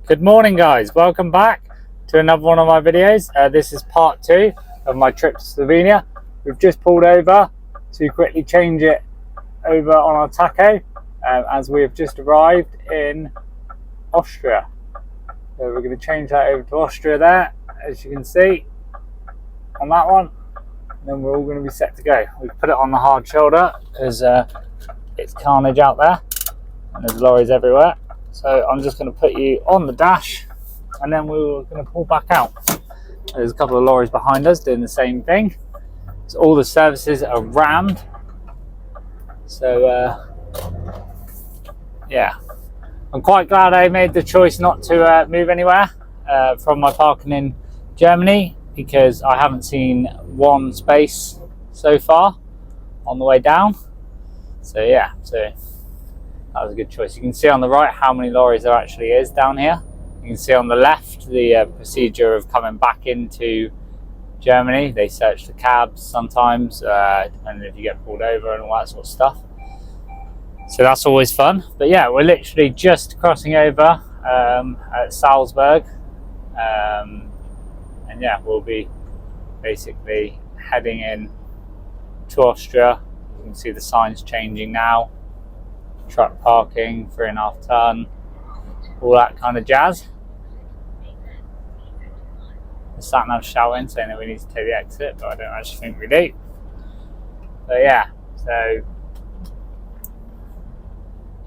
Good morning, guys. Welcome back to another one of my videos. This is part 2 of my trip to Slovenia. We've just pulled over to quickly change it over on our tacho as we have just arrived in Austria. So we're going to change that over to Austria there, as you can see on that one. And then we're all going to be set to go. We've put it on the hard shoulder because it's carnage out there and there's lorries everywhere. So I'm just going to put you on the dash and then we're going to pull back out. There's a couple of lorries behind us doing the same thing. So all the services are rammed. So yeah, I'm quite glad I made the choice not to move anywhere from my parking in Germany, because I haven't seen one space so far on the way down. So yeah, that was a good choice. You can see on the right how many lorries there actually is down here. You can see on the left the procedure of coming back into Germany. They search the cabs sometimes, depending if you get pulled over and all that sort of stuff. So that's always fun. But yeah, we're literally just crossing over at Salzburg. And yeah, we'll be basically heading in to Austria. You can see the signs changing now. Truck parking, 3.5 ton, all that kind of jazz. The sat nav shouting saying that we need to take the exit, but I don't actually think we do. But yeah, so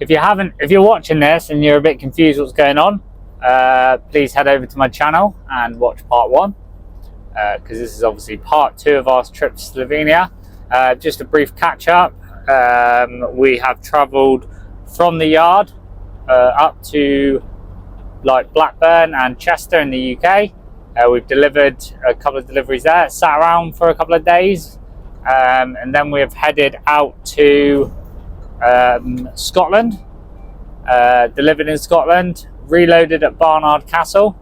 if you're watching this and you're a bit confused what's going on, please head over to my channel and watch part 1, because this is obviously part 2 of our trip to Slovenia. Just a brief catch up. We have travelled from the yard up to like Blackburn and Chester in the UK. We've delivered a couple of deliveries there, sat around for a couple of days, and then we have headed out to Scotland, delivered in Scotland, reloaded at Barnard Castle,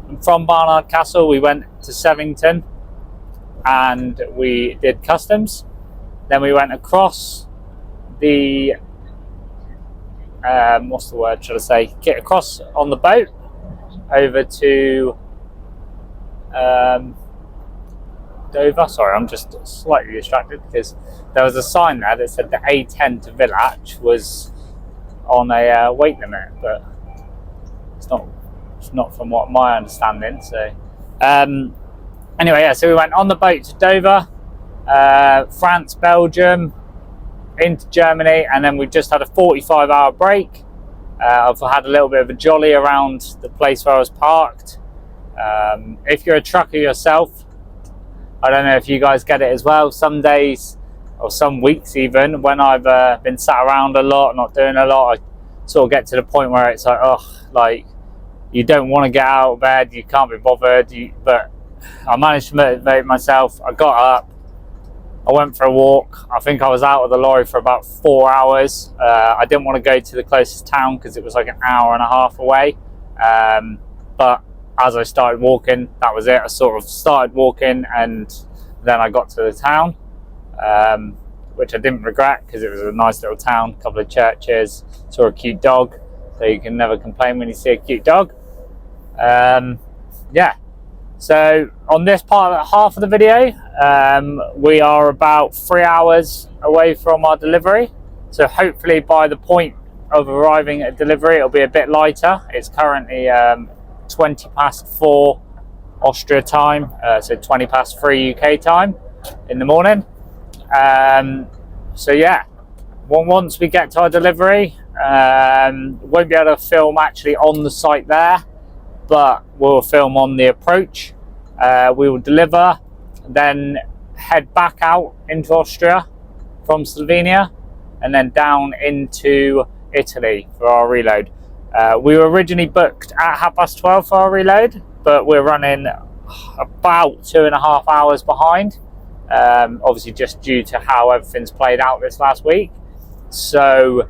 and from Barnard Castle we went to Sevington and we did customs. Then we went across the what's the word should I say, get across on the boat over to Dover. Sorry, I'm just slightly distracted because there was a sign there that said the A10 to Villach was on a weight limit, but it's not from what my understanding. So anyway, yeah, so we went on the boat to Dover, France, Belgium, into Germany, and then we just had a 45-hour break. I've had a little bit of a jolly around the place where I was parked. If you're a trucker yourself, I don't know if you guys get it as well. Some days or some weeks even, when I've been sat around a lot, not doing a lot, I sort of get to the point where it's like, oh, like you don't want to get out of bed, you can't be bothered, but I managed to motivate myself. I got up, I went for a walk. I think I was out of the lorry for about 4 hours. I didn't want to go to the closest town because it was like an hour and a half away. But as I started walking, that was it. I sort of started walking and then I got to the town, which I didn't regret because it was a nice little town, a couple of churches, saw a cute dog. So you can never complain when you see a cute dog. Yeah. So on this half of the video, we are about 3 hours away from our delivery. So hopefully by the point of arriving at delivery, it'll be a bit lighter. It's currently 20 past 4 Austria time, so 20 past 3 UK time in the morning. So yeah, once we get to our delivery, won't be able to film actually on the site there, but we'll film on the approach. We will deliver, then head back out into Austria from Slovenia, and then down into Italy for our reload. We were originally booked at 12:30 for our reload, but we're running about 2.5 hours behind, obviously just due to how everything's played out this last week. So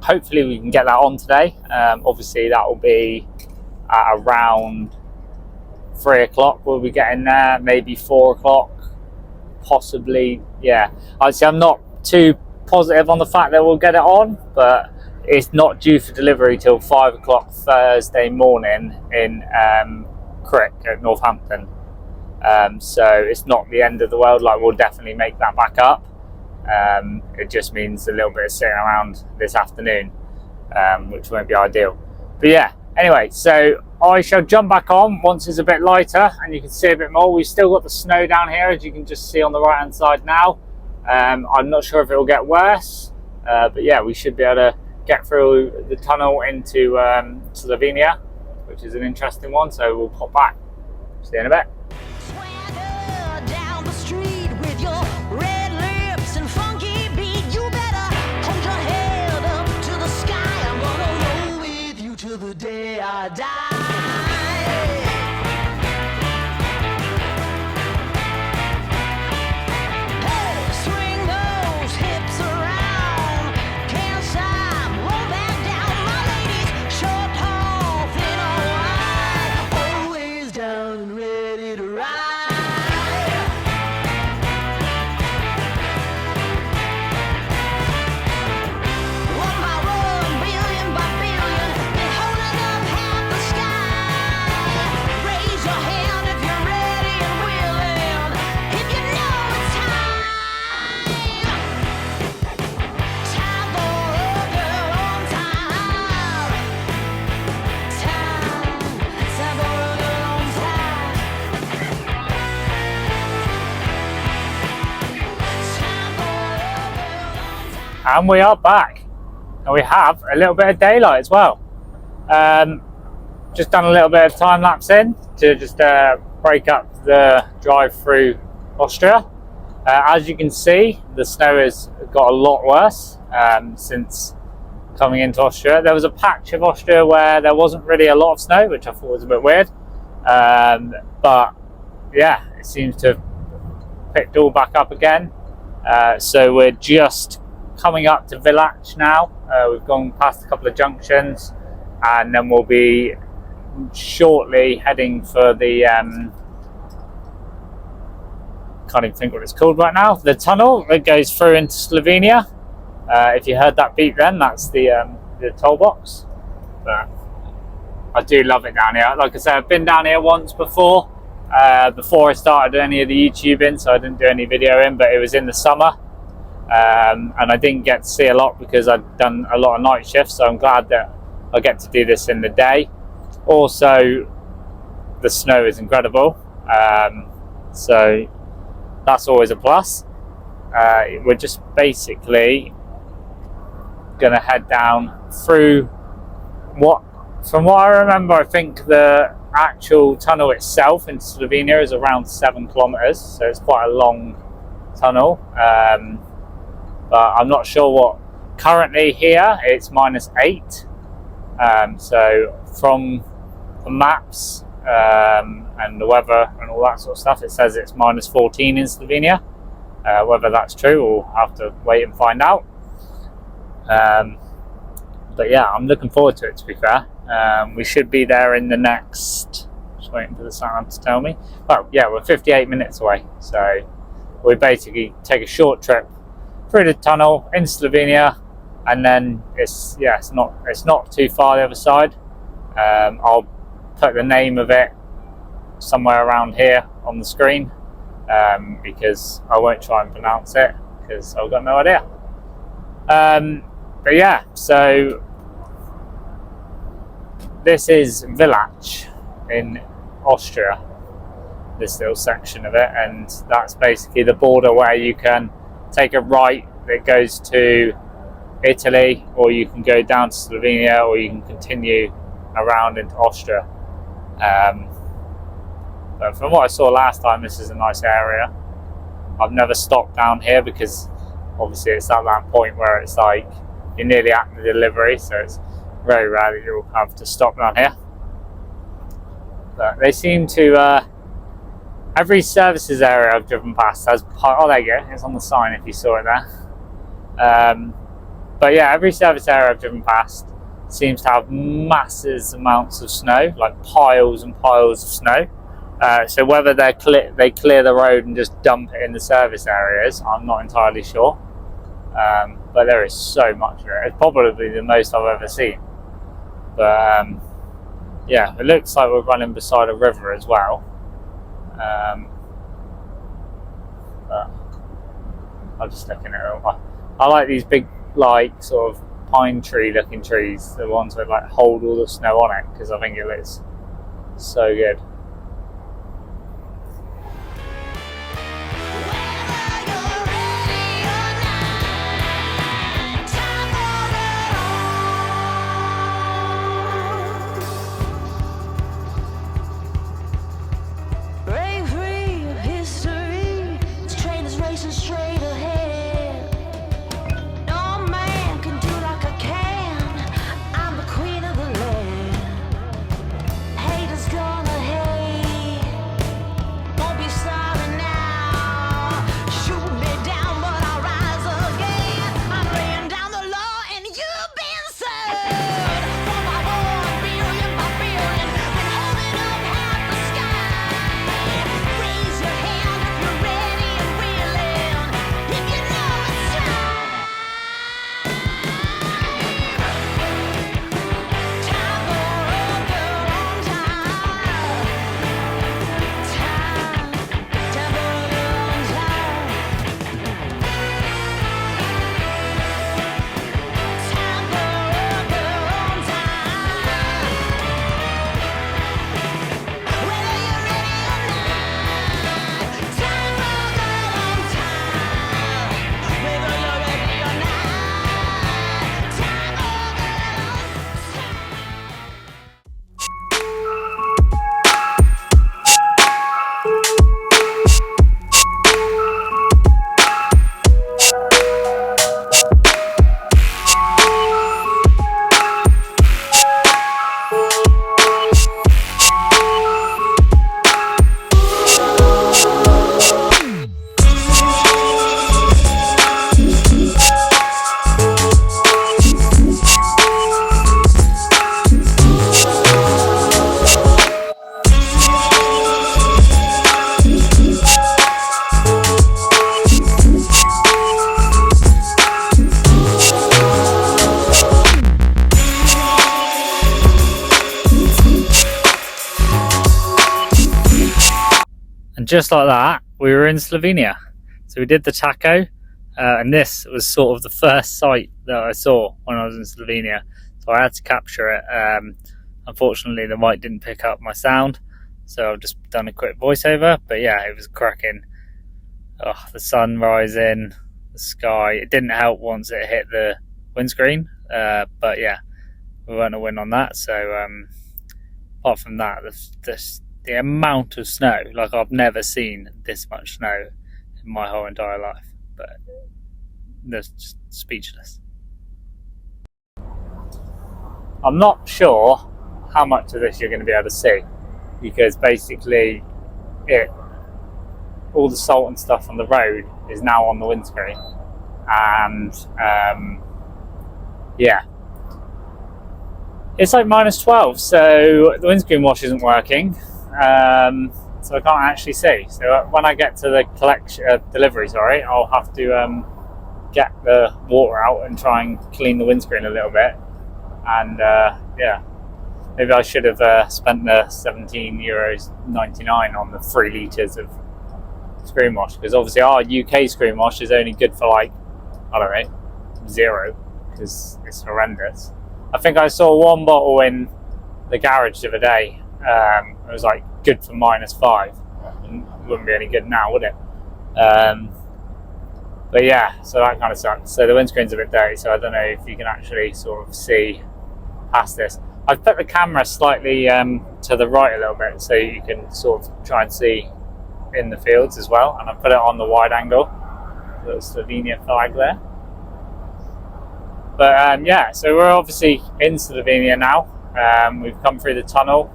hopefully we can get that on today. Obviously that will be at around 3 o'clock. We'll be getting there, maybe 4 o'clock, possibly. Yeah, I'd say I'm not too positive on the fact that we'll get it on, but it's not due for delivery till 5 o'clock Thursday morning in Crick at Northampton. So it's not the end of the world. Like, we'll definitely make that back up. It just means a little bit of sitting around this afternoon, which won't be ideal. But yeah, anyway, so I shall jump back on once it's a bit lighter and you can see a bit more. We've still got the snow down here, as you can just see on the right hand side now. I'm not sure if it will get worse, but yeah, we should be able to get through the tunnel into Slovenia, which is an interesting one. So we'll pop back. See you in a bit. Swagger down the street with your red lips and funky beat. You better hold your head up to the sky. I'm gonna roll with you till the day I die. Hey, swing those hips around. Can't stop, roll back down. My ladies, short, tall, thin or wide, always down and ready to ride. One by one, billion by billion, been holding up half the sky. Raise your hand if you're ready and willing, if you know it's time. Time for a girl on time. Time for a girl on time. Time for a girl on time. And we are back, and we have a little bit of daylight as well. Just done a little bit of time lapse in to just break up the drive through Austria. As you can see, the snow has got a lot worse since coming into Austria. There was a patch of Austria where there wasn't really a lot of snow, which I thought was a bit weird. But yeah, it seems to have picked all back up again. So we're just coming up to Villach now. We've gone past a couple of junctions, and then we'll be shortly heading for the can't even think what it's called right now, the tunnel that goes through into Slovenia. If you heard that beep then, that's the toll box. But I do love it down here. Like I said, I've been down here once before I started any of the YouTubing, so I didn't do any videoing, but it was in the summer. And I didn't get to see a lot because I'd done a lot of night shifts, so I'm glad that I get to do this in the day. Also, the snow is incredible, so that's always a plus. We're just basically going to head down through from what I remember, I think the actual tunnel itself in Slovenia is around 7 kilometers, so it's quite a long tunnel. But I'm not sure what. Currently here it's -8. So from the maps and the weather and all that sort of stuff, it says it's -14 in Slovenia. Whether that's true, we'll have to wait and find out. But yeah, I'm looking forward to it, to be fair. We should be there in the next, just waiting for the sound to tell me. Well, yeah, we're 58 minutes away. So we basically take a short trip through the tunnel in Slovenia, and then it's not too far the other side. I'll put the name of it somewhere around here on the screen, because I won't try and pronounce it because I've got no idea. But yeah, so this is Villach in Austria, this little section of it, and that's basically the border where you can take a right that goes to Italy, or you can go down to Slovenia, or you can continue around into Austria. But from what I saw last time, this is a nice area. I've never stopped down here because obviously it's at that point where it's like you're nearly at the delivery, so it's very rare that you'll have to stop down here. But they seem to every services area I've driven past has, oh there you go, it's on the sign if you saw it there. But yeah, every service area I've driven past seems to have massive amounts of snow, like piles and piles of snow. So whether they clear the road and just dump it in the service areas, I'm not entirely sure. But there is so much of it. It's probably the most I've ever seen. But yeah, it looks like we're running beside a river as well. But I'm just looking at it. I like these big, like, sort of pine tree looking trees, the ones that like hold all the snow on it, because I think it looks so good. And just like that, we were in Slovenia. So we did the taco, and this was sort of the first sight that I saw when I was in Slovenia. So I had to capture it. Unfortunately, the mic didn't pick up my sound, so I've just done a quick voiceover. But yeah, it was cracking. Oh, the sun rising, the sky. It didn't help once it hit the windscreen, but yeah, we weren't a win on that. So apart from that, the amount of snow, like I've never seen this much snow in my whole entire life. But that's just speechless. I'm not sure how much of this you're going to be able to see, because basically all the salt and stuff on the road is now on the windscreen, and yeah, it's like -12, so the windscreen wash isn't working, so I can't actually see. So when I get to the delivery, I'll have to get the water out and try and clean the windscreen a little bit. And yeah, maybe I should have spent the €17.99 on the 3 litres of screen wash, because obviously our UK screen wash is only good for like, I don't know, 0, because it's horrendous. I think I saw one bottle in the garage the other day. It was like good for -5. It wouldn't be any good now, would it? But yeah, so that kind of sucks. So the windscreen's a bit dirty, so I don't know if you can actually sort of see past this. I've put the camera slightly to the right a little bit, so you can sort of try and see in the fields as well, and I've put it on the wide angle, the Slovenia flag there. But yeah, so we're obviously in Slovenia now. We've come through the tunnel.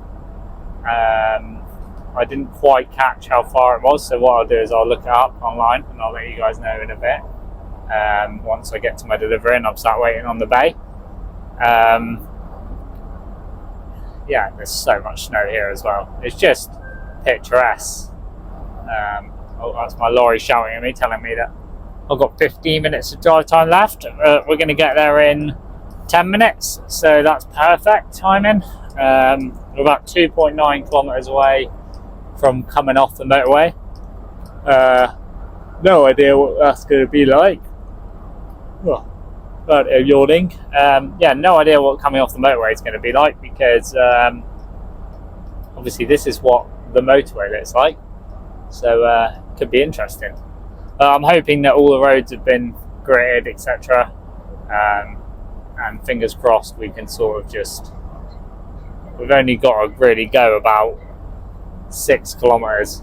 I didn't quite catch how far it was, so what I'll do is I'll look it up online and I'll let you guys know in a bit. Once I get to my delivery and I'm sat waiting on the bay. Yeah, there's so much snow here as well. It's just picturesque. Oh, that's my lorry shouting at me, telling me that I've got 15 minutes of drive time left. We're going to get there in 10 minutes, so that's perfect timing. We're about 2.9 kilometers away from coming off the motorway. No idea what that's going to be like. Oh, yawning. Yeah, no idea what coming off the motorway is going to be like, because obviously this is what the motorway looks like, so it could be interesting. I'm hoping that all the roads have been gritted, etc., and fingers crossed we can sort of just, we've only got to really go about 6 kilometers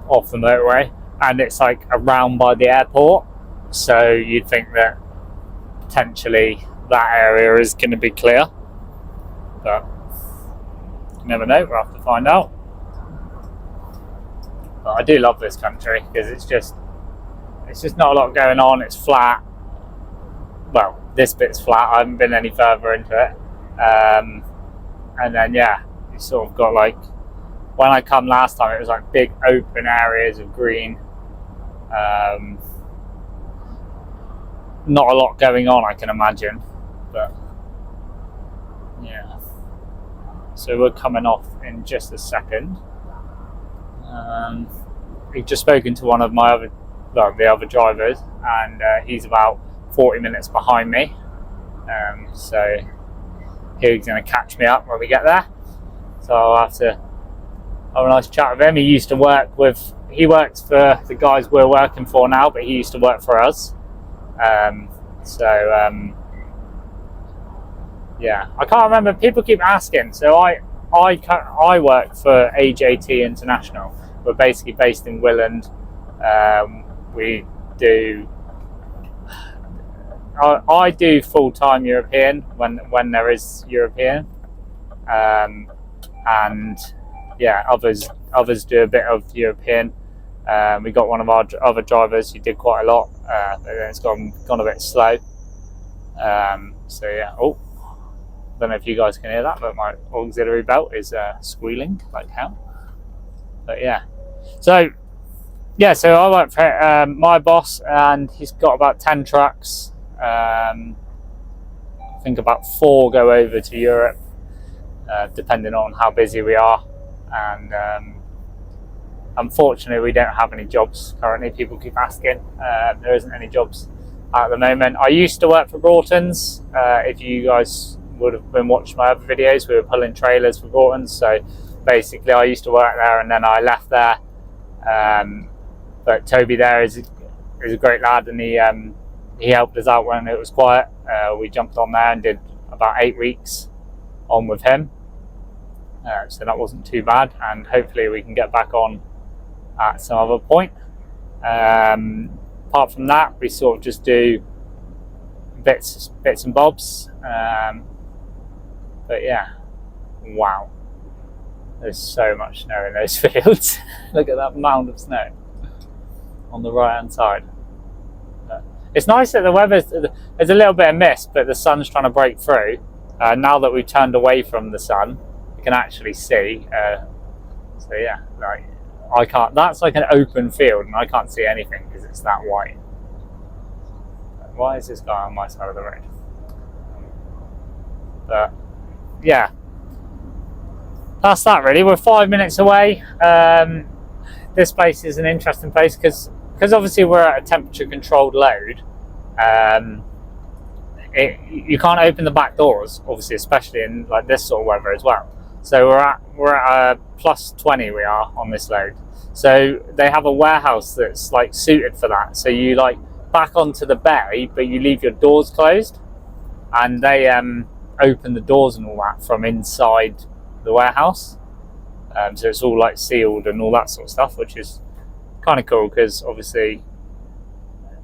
off the motorway, and it's like around by the airport, so you'd think that potentially that area is going to be clear, but you never know, we'll have to find out. But I do love this country because it's just not a lot going on. It's flat. Well, this bit's flat. I haven't been any further into it. And then yeah, you sort of got like, when I come last time, it was like big open areas of green. Not a lot going on, I can imagine, but yeah. So we're coming off in just a second. We've just spoken to one of my the other drivers, and he's about 40 minutes behind me. So he's going to catch me up when we get there. So I'll have to have a nice chat with him. He works for the guys we're working for now, but he used to work for us. Yeah, I can't remember. People keep asking. So I work for AJT International. We're basically based in Willand. We do. I do full-time European when there is European, and yeah, others do a bit of European. We got one of our other drivers who did quite a lot, but then it's gone a bit slow. So yeah. Oh, don't know if you guys can hear that, but my auxiliary belt is squealing like hell. But yeah. So I work for my boss, and he's got about 10 trucks. I think about 4 go over to Europe, depending on how busy we are. And unfortunately, we don't have any jobs currently. People keep asking. There isn't any jobs at the moment. I used to work for Broughton's. If you guys would have been watching my other videos, we were pulling trailers for Broughton's. So basically, I used to work there, and then I left there. But Toby there is a great lad, and he helped us out when it was quiet. We jumped on there and did about 8 weeks on with him. So that wasn't too bad, and hopefully we can get back on at some other point. Apart from that, we sort of just do bits and bobs. But yeah, wow, there's so much snow in those fields. Look at that mound of snow on the right hand side. It's nice that the there's a little bit of mist, but the sun's trying to break through. Now that we've turned away from the sun, you can actually see. So yeah, like I can't. That's like an open field, and I can't see anything because it's that white. Why is this guy on my side of the road? But yeah, that's that really. We're 5 minutes away. This place is an interesting place because obviously we're at a temperature controlled load. You can't open the back doors, obviously, especially in like this sort of weather as well. So we're at plus 20 we are on this load. So they have a warehouse that's like suited for that. So you like back onto the bay, but you leave your doors closed, and they open the doors and all that from inside the warehouse. So it's all like sealed and all that sort of stuff, which is kind of cool because obviously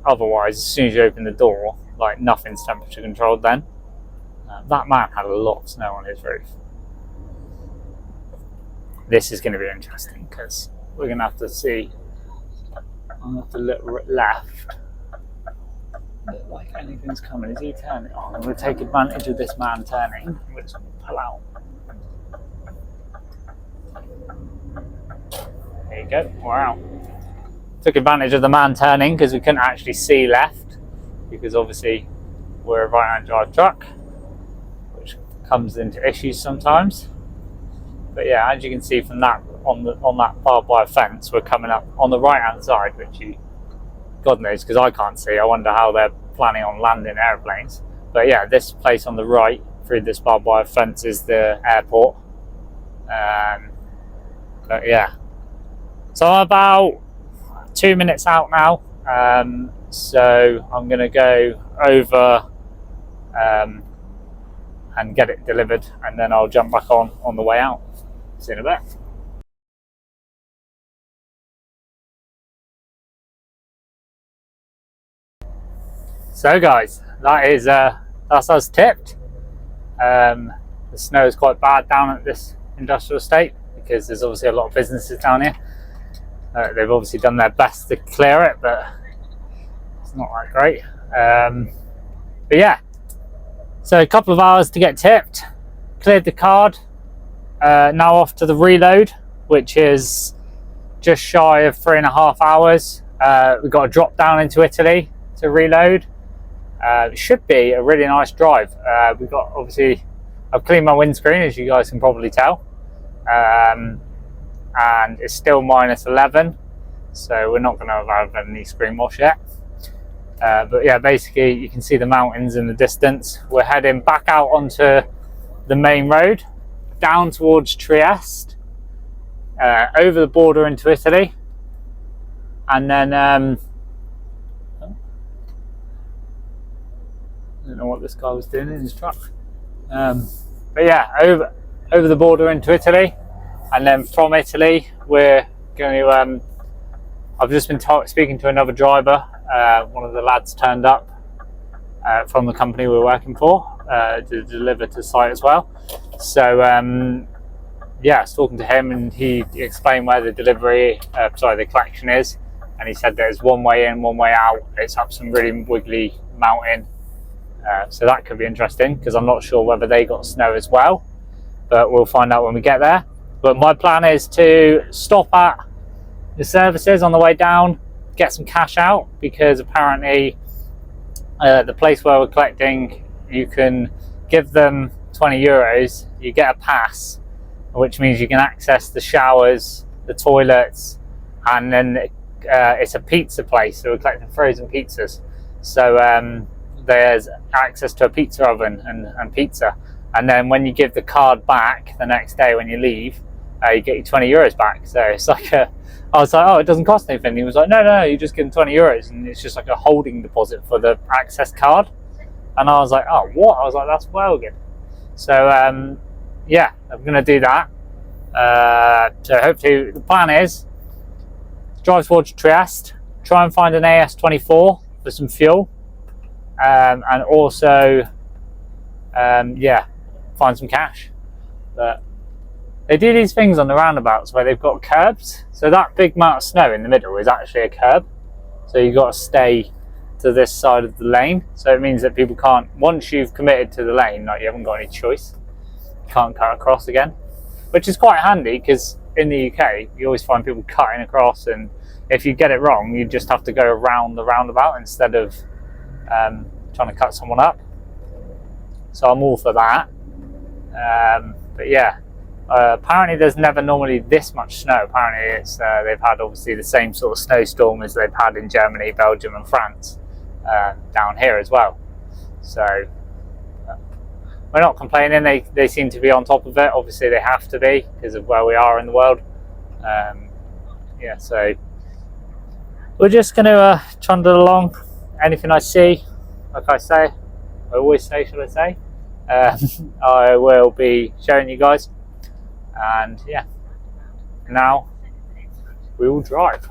otherwise as soon as you open the door, like nothing's temperature controlled then. That man had a lot of snow on his roof. This is going to be interesting because we're going to have to see. I'm going to have to look left. Look like anything's coming. Is he turning? Oh, I'm going to take advantage of this man turning. We're just going to pull out. There you go. We're out. took advantage of the man turning because we couldn't actually see left, because obviously we're a right-hand drive truck, which comes into issues sometimes. But yeah, as you can see from that on that barbed wire fence, we're coming up on the right-hand side, which God knows, because I can't see. I wonder how they're planning on landing airplanes. But yeah, this place on the right through this barbed wire fence is the airport. But yeah, so I'm about 2 minutes out now. So I'm going to go over and get it delivered, and then I'll jump back on the way out. See you in a bit. So guys, that's us tipped. The snow is quite bad down at this industrial estate because there's obviously a lot of businesses down here. They've obviously done their best to clear it, but it's not that great. But yeah, so a couple of hours to get tipped, cleared the card, now off to the reload, which is just shy of 3.5 hours. We've got to drop down into Italy to reload. It should be a really nice drive. We've got, obviously, I've cleaned my windscreen, as you guys can probably tell, and it's still -11, so we're not going to have any screen wash yet. But yeah, basically you can see the mountains in the distance. We're heading back out onto the main road, down towards Trieste, over the border into Italy, and then I don't know what this guy was doing in his truck. But yeah, over the border into Italy, and then from Italy we're going to. I've just been speaking to another driver. One of the lads turned up from the company we're working for to deliver to site as well. So yeah, I was talking to him, and he explained where the the collection is, and he said there's one way in, one way out. It's up some really wiggly mountain. So that could be interesting, because I'm not sure whether they got snow as well, but we'll find out when we get there. But my plan is to stop at the services on the way down, get some cash out, because apparently the place where we're collecting, you can give them €20, you get a pass, which means you can access the showers, the toilets, and then it's a pizza place, so we're collecting frozen pizzas. So there's access to a pizza oven and pizza, and then when you give the card back the next day when you leave, you get your €20 back. So it's like I was like, oh, it doesn't cost anything. He was like, no, you just give them €20, and it's just like a holding deposit for the access card. And I was like, oh, what? I was like, that's well good. So yeah, I'm gonna do that. So hopefully the plan is drive towards Trieste, try and find an AS24 for some fuel, and also yeah, find some cash. But they do these things on the roundabouts where they've got curbs, so that big amount of snow in the middle is actually a curb, so you've got to stay to this side of the lane. So it means that people can't, once you've committed to the lane, like, you haven't got any choice, you can't cut across again, which is quite handy, because in the UK you always find people cutting across, and if you get it wrong you just have to go around the roundabout instead of trying to cut someone up. So I'm all for that. But yeah, apparently there's never normally this much snow. Apparently it's they've had obviously the same sort of snowstorm as they've had in Germany, Belgium and France down here as well. So we're not complaining. They seem to be on top of it. Obviously they have to be because of where we are in the world. Yeah, so we're just going to trundle along. Anything I see, like I always say, should I say, I will be showing you guys. And yeah, now we will drive.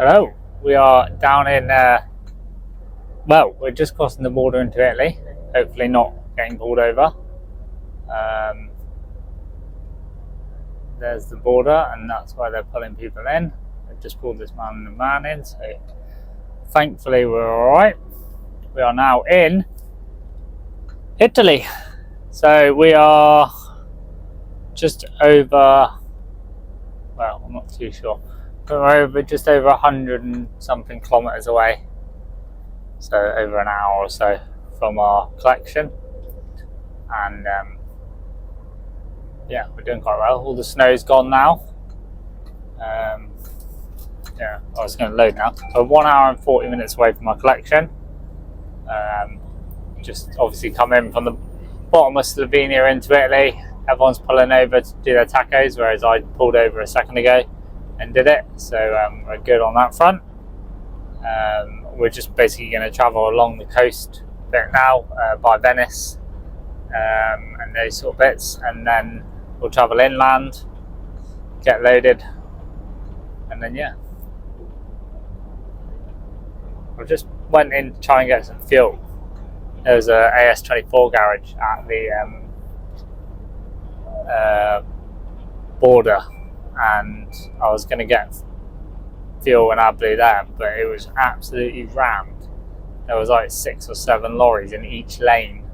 Hello, we are down in, well, we're just crossing the border into Italy, hopefully not getting pulled over. There's the border, and that's why they're pulling people in. They've just pulled this man and the man in, so thankfully we're alright. We are now in Italy. So we are just over, well, I'm not too sure. We're just over 100 and something kilometres away. So over an hour or so from our collection. And yeah, we're doing quite well. All the snow's gone now. Yeah, I was going to load now. So 1 hour and 40 minutes away from my collection. Just obviously come in from the bottom of Slovenia into Italy. Everyone's pulling over to do their tacos, whereas I pulled over a second ago and did it. So we're good on that front. We're just basically going to travel along the coast bit now by Venice and those sort of bits, and then we'll travel inland, get loaded, and then yeah. I just went in to try and get some fuel. There was a AS24 garage at the border, and I was going to get fuel when I blew there, but it was absolutely rammed. There was like 6 or 7 lorries in each lane.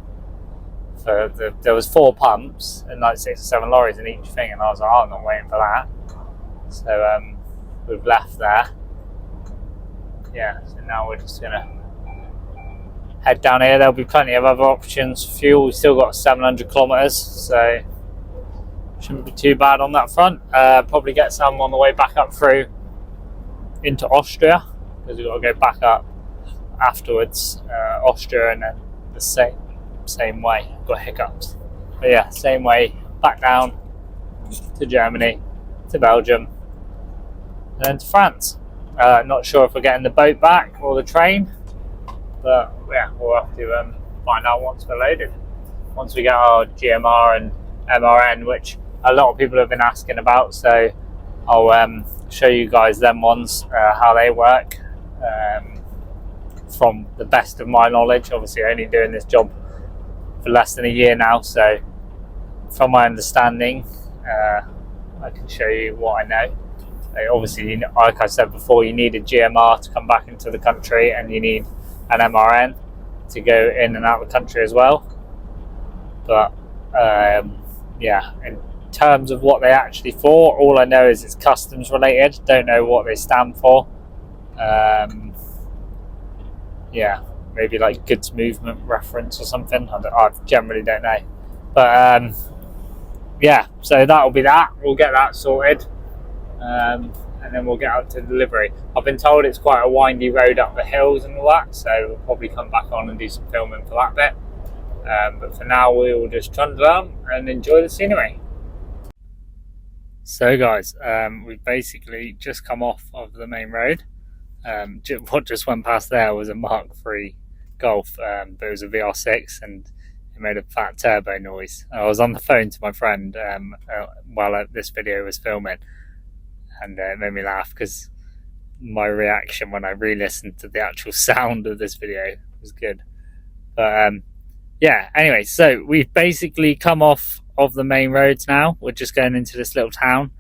There was 4 pumps and like 6 or 7 lorries in each thing, and I was like, oh, I'm not waiting for that. So we've left there. Yeah, so now we're just gonna head down here. There'll be plenty of other options for fuel. We've still got 700 kilometres, so shouldn't be too bad on that front. Probably get some on the way back up through into Austria, because we've got to go back up afterwards, Austria, and then the same way. Got hiccups, but yeah, same way back down to Germany, to Belgium, and then to France. Not sure if we're getting the boat back or the train, but yeah, we'll have to find out once we're loaded. Once we get our GMR and MRN, which a lot of people have been asking about, so I'll show you guys them ones, how they work, from the best of my knowledge. Obviously only doing this job for less than a year now, so from my understanding, I can show you what I know. Obviously, like I said before, you need a GMR to come back into the country, and you need an MRN to go in and out of the country as well. But yeah, in terms of what they actually for, all I know is it's customs related. Don't know what they stand for. Yeah, maybe like goods movement reference or something. I generally don't know. But yeah, so that'll be that. We'll get that sorted. And then we'll get out to delivery. I've been told it's quite a windy road up the hills and all that, so we'll probably come back on and do some filming for that bit. But for now, we will just trundle on and enjoy the scenery. So guys, we've basically just come off of the main road. What just went past there was a Mark III Golf, but it was a VR6, and it made a fat turbo noise. I was on the phone to my friend while this video was filming, and it made me laugh because my reaction when I re-listened to the actual sound of this video was good. But yeah, anyway, so we've basically come off of the main roads now. We're just going into this little town.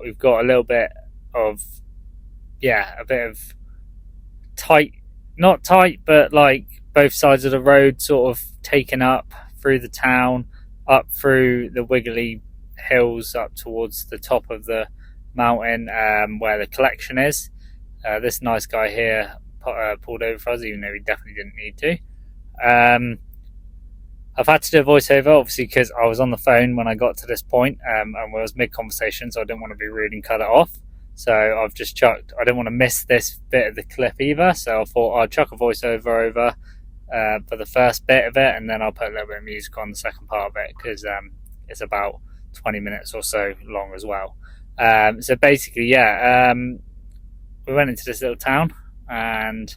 We've got a little bit of, yeah, a bit of tight, not tight, but like both sides of the road sort of taken up through the town, up through the wiggly hills up towards the top of the mountain, where the collection is. This nice guy here pulled over for us, even though he definitely didn't need to. I've had to do a voiceover, obviously, because I was on the phone when I got to this point, and we was mid-conversation, so I didn't want to be rude and cut it off. So I've just chucked, I didn't want to miss this bit of the clip either, so I thought I'd chuck a voiceover over for the first bit of it, and then I'll put a little bit of music on the second part of it, because it's about 20 minutes or so long as well. So basically, yeah, we went into this little town, and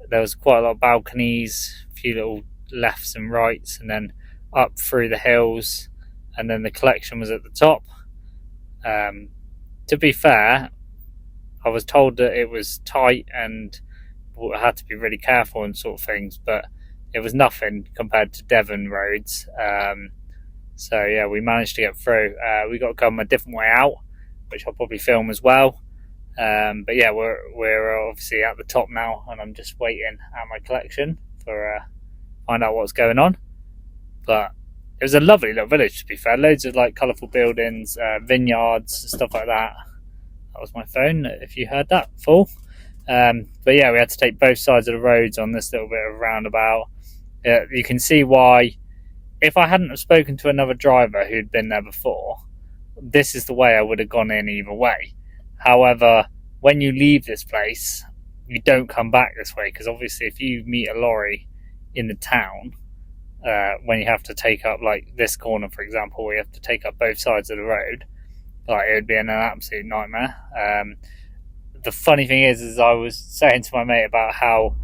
there was quite a lot of balconies, a few little lefts and rights, and then up through the hills, and then the collection was at the top. To be fair, I was told that it was tight and I had to be really careful and sort of things, but it was nothing compared to Devon roads. So yeah, we managed to get through. We got to come a different way out, which I'll probably film as well. But yeah, we're obviously at the top now, and I'm just waiting at my collection for find out what's going on. But it was a lovely little village, to be fair. Loads of like colourful buildings, vineyards, stuff like that. That was my phone, if you heard that full. But yeah, we had to take both sides of the roads on this little bit of roundabout. You can see why, if I hadn't have spoken to another driver who'd been there before, this is the way I would have gone in either way. However, when you leave this place, you don't come back this way, because obviously if you meet a lorry in the town, when you have to take up like this corner, for example, where you have to take up both sides of the road, like it would be an absolute nightmare. The funny thing is I was saying to my mate about how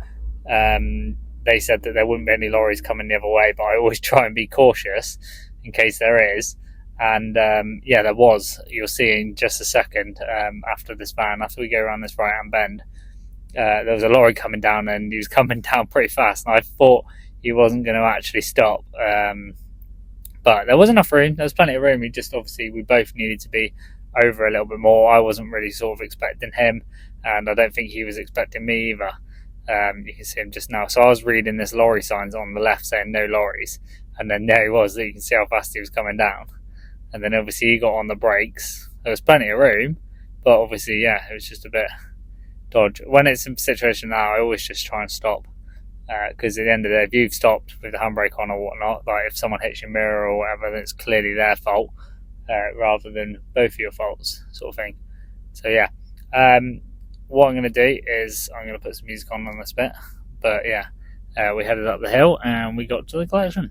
they said that there wouldn't be any lorries coming the other way, but I always try and be cautious in case there is. And yeah, there was. You'll see in just a second, after this van, after we go around this right hand bend, there was a lorry coming down, and he was coming down pretty fast, and I thought he wasn't going to actually stop. But there was enough room. There was plenty of room. We just, obviously, we both needed to be over a little bit more. I wasn't really sort of expecting him, and I don't think he was expecting me either. You can see him just now. So I was reading this lorry signs on the left saying no lorries, and then there he was. You can see how fast he was coming down. And then obviously he got on the brakes. There was plenty of room, but obviously, yeah, it was just a bit dodge. When it's in a situation now, I always just try and stop, because at the end of the day, if you've stopped with the handbrake on or whatnot, like if someone hits your mirror or whatever, then it's clearly their fault, rather than both of your faults, sort of thing. So yeah, what I'm going to do is I'm going to put some music on this bit. But yeah, we headed up the hill and we got to the collection.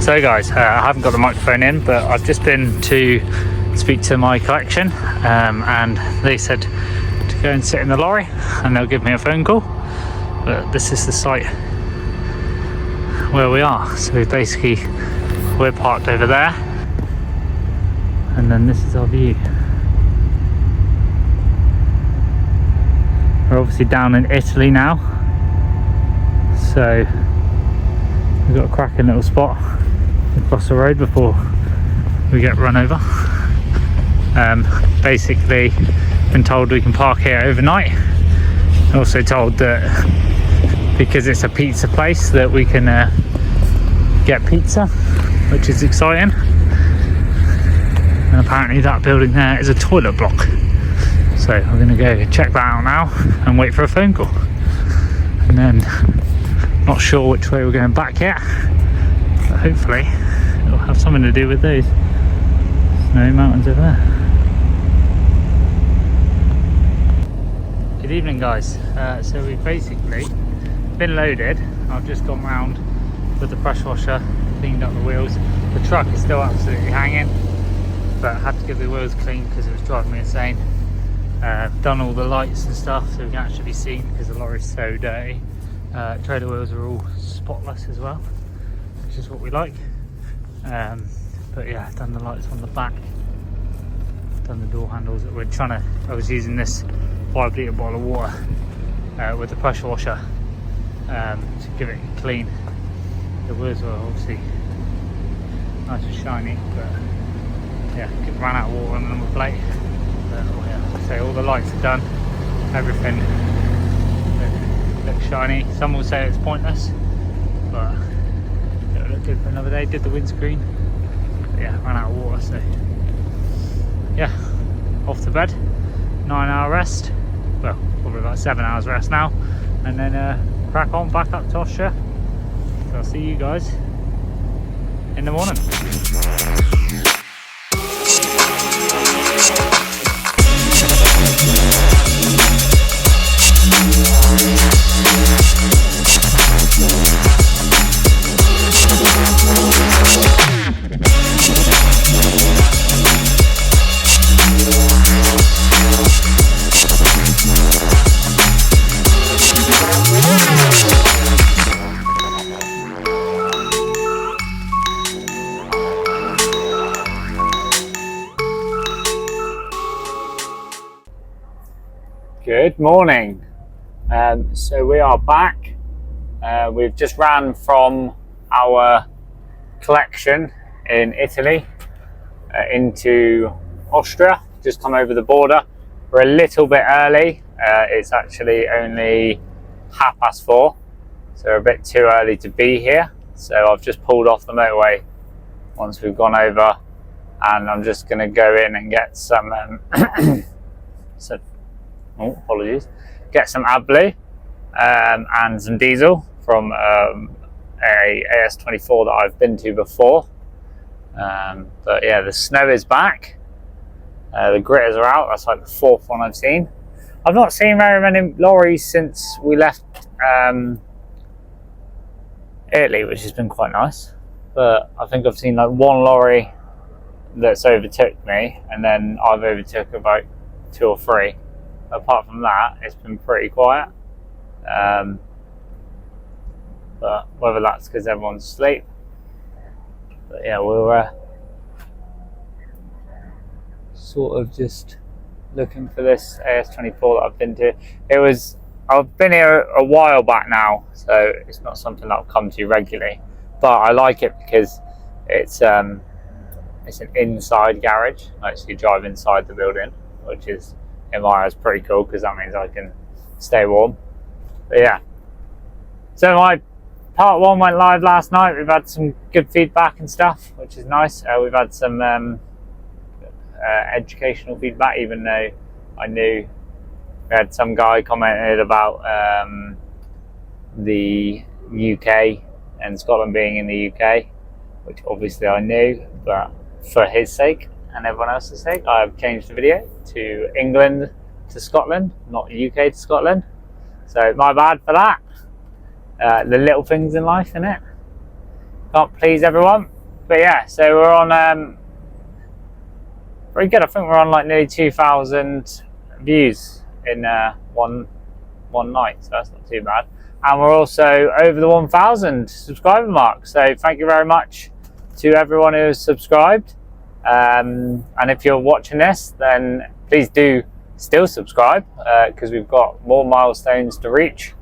So guys, I haven't got the microphone in, but I've just been to speak to my collection, and they said to go and sit in the lorry and they'll give me a phone call. But this is the site where we are. So we're parked over there, and then this is our view. We're obviously down in Italy now, so we've got a cracking little spot across the road before we get run over. Basically been told we can park here overnight. Also told that because it's a pizza place that we can get pizza, which is exciting. And apparently that building there is a toilet block, so I'm going to go check that out now and wait for a phone call. And then not sure which way we're going back yet, but hopefully it'll have something to do with those snowy mountains over there. Good evening guys. So we've basically been loaded. I've just gone round with the pressure washer, cleaned up the wheels. The truck is still absolutely hanging, but I had to give the wheels clean because it was driving me insane. Done all the lights and stuff so we can actually be seen because the lorry's so dirty. Trailer wheels are all spotless as well, which is what we like. But yeah, done the lights on the back, done the door handles. I was using this 5 litre bottle of water with the pressure washer to give it clean. The wheels were obviously nice and shiny, but yeah, ran out of water on the number plate. But yeah, as I say, all the lights are done, everything looks shiny. Some will say it's pointless, but good for another day. Did the windscreen, but yeah, ran out of water, so yeah, off to bed. 9-hour rest, well, probably about 7 hours rest now, and then crack on back up to Austria. So I'll see you guys in the morning. Good morning. So we are back. We've just ran from our collection in Italy into Austria, just come over the border. We're a little bit early. It's actually only 4:30, so we're a bit too early to be here. So I've just pulled off the motorway once we've gone over, and I'm just going to go in and get some get some AdBlue and some diesel from a AS24 that I've been to before. But yeah, the snow is back. The gritters are out. That's like the 4th one I've seen. I've not seen very many lorries since we left Italy, which has been quite nice. But I think I've seen like one lorry that's overtook me, and then I've overtook about 2 or 3. Apart from that, it's been pretty quiet. But whether that's because everyone's asleep. But yeah, we're sort of just looking for this AS24 that I've been to. I've been here a while back now, so it's not something that I've come to regularly. But I like it because it's an inside garage. I actually drive inside the building, which is, in my eyes, pretty cool because that means I can stay warm. But yeah, so my part 1 went live last night. We've had some good feedback and stuff, which is nice. We've had some educational feedback, even though I knew we had some guy commented about the UK and Scotland being in the UK, which obviously I knew, but for his sake and everyone else's sake, I've changed the video to England to Scotland, not UK to Scotland. So my bad for that. The little things in life, innit? Can't please everyone. But yeah, so we're on pretty good. I think we're on like nearly 2,000 views in one night, so that's not too bad. And we're also over the 1,000 subscriber mark. So thank you very much to everyone who has subscribed. And if you're watching this, then please do still subscribe because we've got more milestones to reach.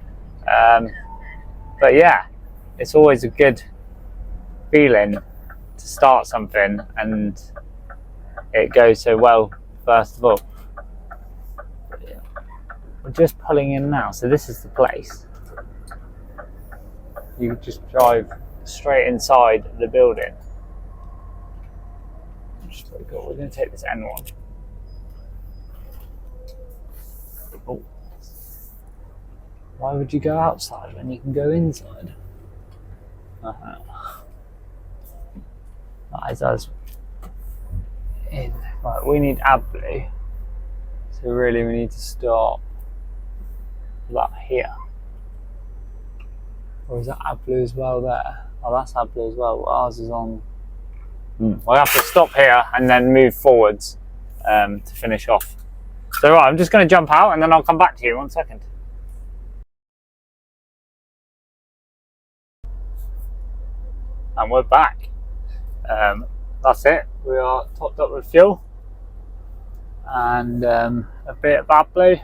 But yeah, it's always a good feeling to start something and it goes so well first of all. We're just pulling in now, so this is the place. You just drive straight inside the building. Which is pretty cool. We're going to take this N1. Oh. Why would you go outside when you can go inside? That is us in. Right, we need AdBlue. So really we need to stop that here. Or is that AdBlue as well there? Oh, that's AdBlue as well. Ours is on. We'll have to stop here and then move forwards to finish off. So right, I'm just going to jump out and then I'll come back to you in 1 second. And we're back. That's it. We are topped up with fuel and a bit of AdBlue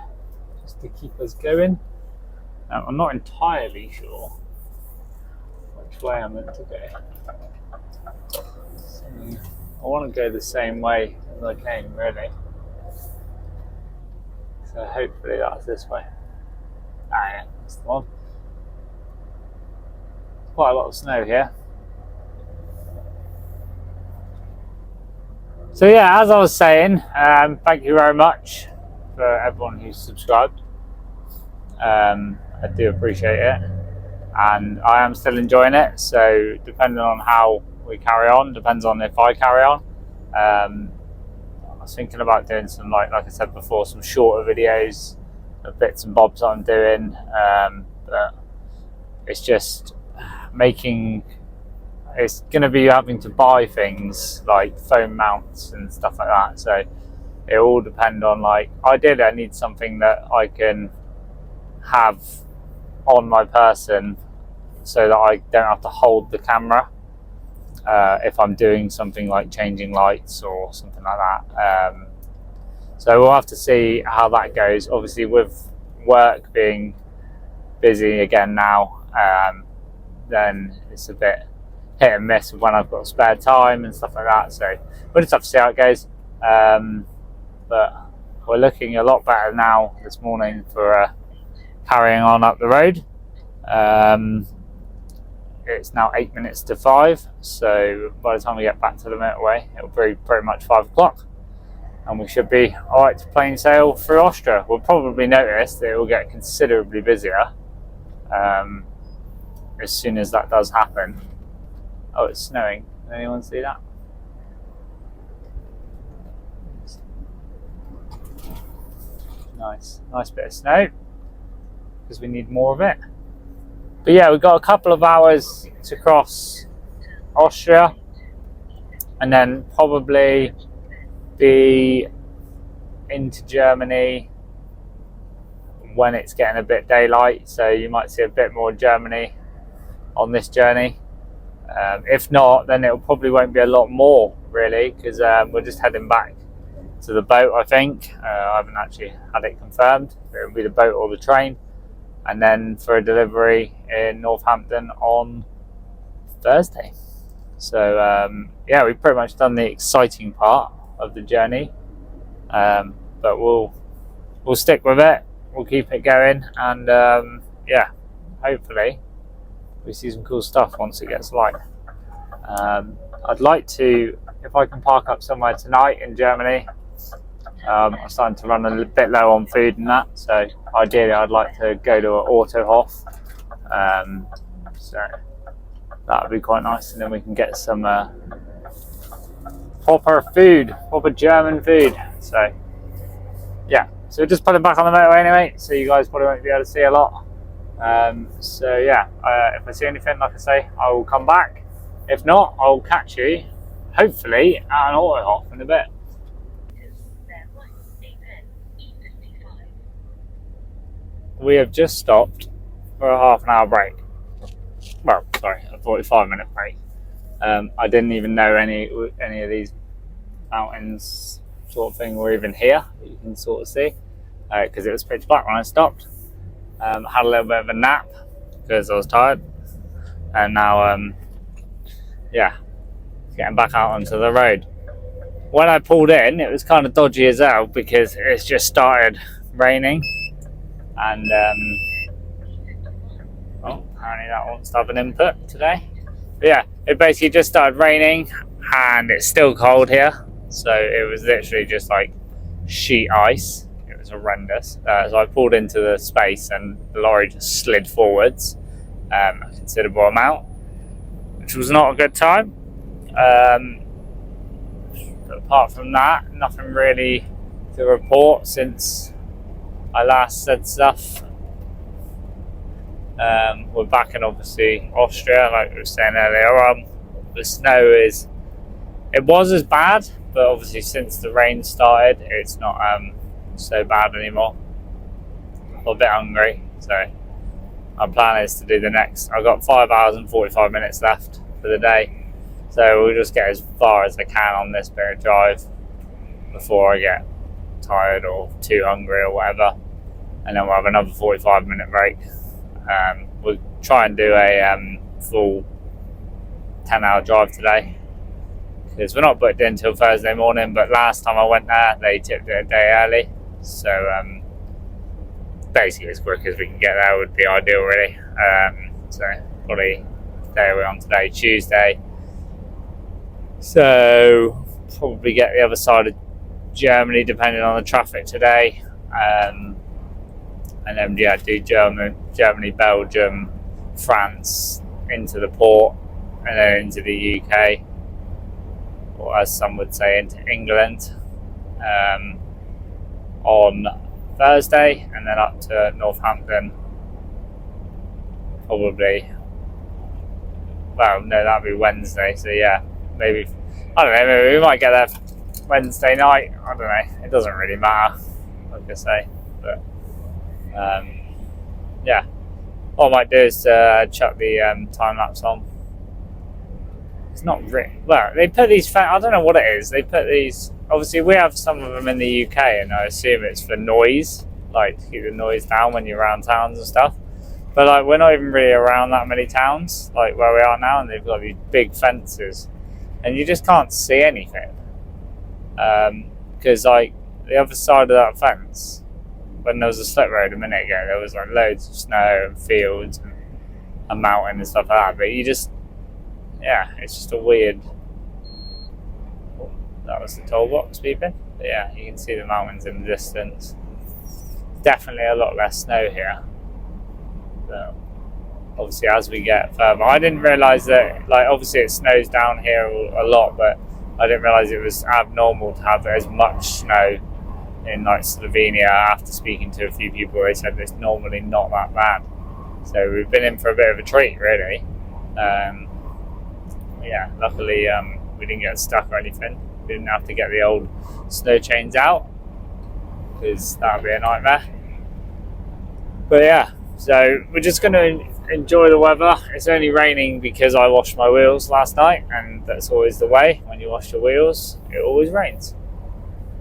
just to keep us going. I'm not entirely sure which way I'm meant to go. So I want to go the same way as I came, really. So hopefully that's this way. Ah yeah, that's the one. Quite a lot of snow here. So yeah, as I was saying, thank you very much for everyone who's subscribed. I do appreciate it, and I am still enjoying it. So depending on how we carry on, depends on if I carry on. I was thinking about doing some, like I said before, some shorter videos of bits and bobs that I'm doing, but it's just making. It's going to be having to buy things like phone mounts and stuff like that. So it all depend on, like, ideally I need something that I can have on my person so that I don't have to hold the camera if I'm doing something like changing lights or something like that. So we'll have to see how that goes. Obviously with work being busy again now, then it's a bit hit and miss when I've got spare time and stuff like that. So we'll just have to see how it goes. But we're looking a lot better now this morning for carrying on up the road. It's now 8 minutes to 5, so by the time we get back to the motorway, it'll be pretty much 5 o'clock, and we should be all right to plain sail through Austria. We'll probably notice that it will get considerably busier as soon as that does happen. Oh, it's snowing. Can anyone see that? Nice bit of snow, because we need more of it. But yeah, we've got a couple of hours to cross Austria, and then probably be into Germany when it's getting a bit daylight. So you might see a bit more Germany on this journey. If not, then it probably won't be a lot more, really, because we're just heading back to the boat, I think. I haven't actually had it confirmed. It'll be the boat or the train, and then for a delivery in Northampton on Thursday. So yeah, we've pretty much done the exciting part of the journey, but we'll stick with it. We'll keep it going, and yeah, hopefully we see some cool stuff once it gets light. I'd like to, if I can park up somewhere tonight in Germany. I'm starting to run a bit low on food and that, so ideally I'd like to go to an Autohof. So that would be quite nice, and then we can get some proper food, proper German food. So yeah, so just put it back on the motorway anyway, so you guys probably won't be able to see a lot. So yeah, if I see anything, like I say, I will come back. If not, I'll catch you hopefully at an Autohof in a bit. We have just stopped for a half an hour break. Well, sorry, a 45-minute break. I didn't even know any of these mountains sort of thing were even here. You can sort of see, because it was pitch black when I stopped. Had a little bit of a nap because I was tired, and now yeah, getting back out onto the road. When I pulled in, it was kind of dodgy as hell because it's just started raining, and oh, apparently that wants to have an input today. But yeah, it basically just started raining, and it's still cold here, so it was literally just like sheet ice. It was horrendous. So I pulled into the space, and the lorry just slid forwards a considerable amount, which was not a good time. But apart from that, nothing really to report since I last said stuff. We're back in, obviously, Austria, like we were saying earlier on. The snow it was as bad, but obviously since the rain started, it's not so bad anymore. I'm a bit hungry, so my plan is to do the next. I've got 5 hours and 45 minutes left for the day, so we'll just get as far as I can on this bit of drive before I get tired or too hungry or whatever, and then we'll have another 45-minute break. We'll try and do a full 10-hour drive today, because we're not booked in until Thursday morning, but last time I went there they tipped it a day early, so basically as quick as we can get there would be ideal, really. So probably the day we're on today, Tuesday, so probably get the other side of Germany depending on the traffic today, and then do Germany, Belgium, France into the port, and then into the UK, or as some would say, into England on Thursday, and then up to Northampton probably. Well, no, that'll be Wednesday. So yeah, maybe I don't know. Maybe we might get there Wednesday night. I don't know. It doesn't really matter, like I say. But yeah, what I might do is chuck the time lapse on. It's not well. They put these. I don't know what it is. They put these. Obviously, we have some of them in the UK, and I assume it's for noise, like to keep the noise down when you're around towns and stuff. But like, we're not even really around that many towns, like where we are now, and they've got these big fences, and you just can't see anything. Because like the other side of that fence, when there was a slip road a minute ago, there was like loads of snow and fields and a mountain and stuff like that. But you just, yeah, it's just a weird. Oh, that was the toll box beeping. But yeah, you can see the mountains in the distance. Definitely a lot less snow here. So obviously, as we get further, I didn't realise that. Like, obviously, it snows down here a lot, but I didn't realise it was abnormal to have as much snow in like Slovenia. After speaking to a few people, they said it's normally not that bad. So we've been in for a bit of a treat, really. Yeah, luckily we didn't get stuck or anything. We didn't have to get the old snow chains out, because that would be a nightmare. But yeah, so we're just going to enjoy the weather. It's only raining because I washed my wheels last night, and that's always the way. When you wash your wheels, it always rains.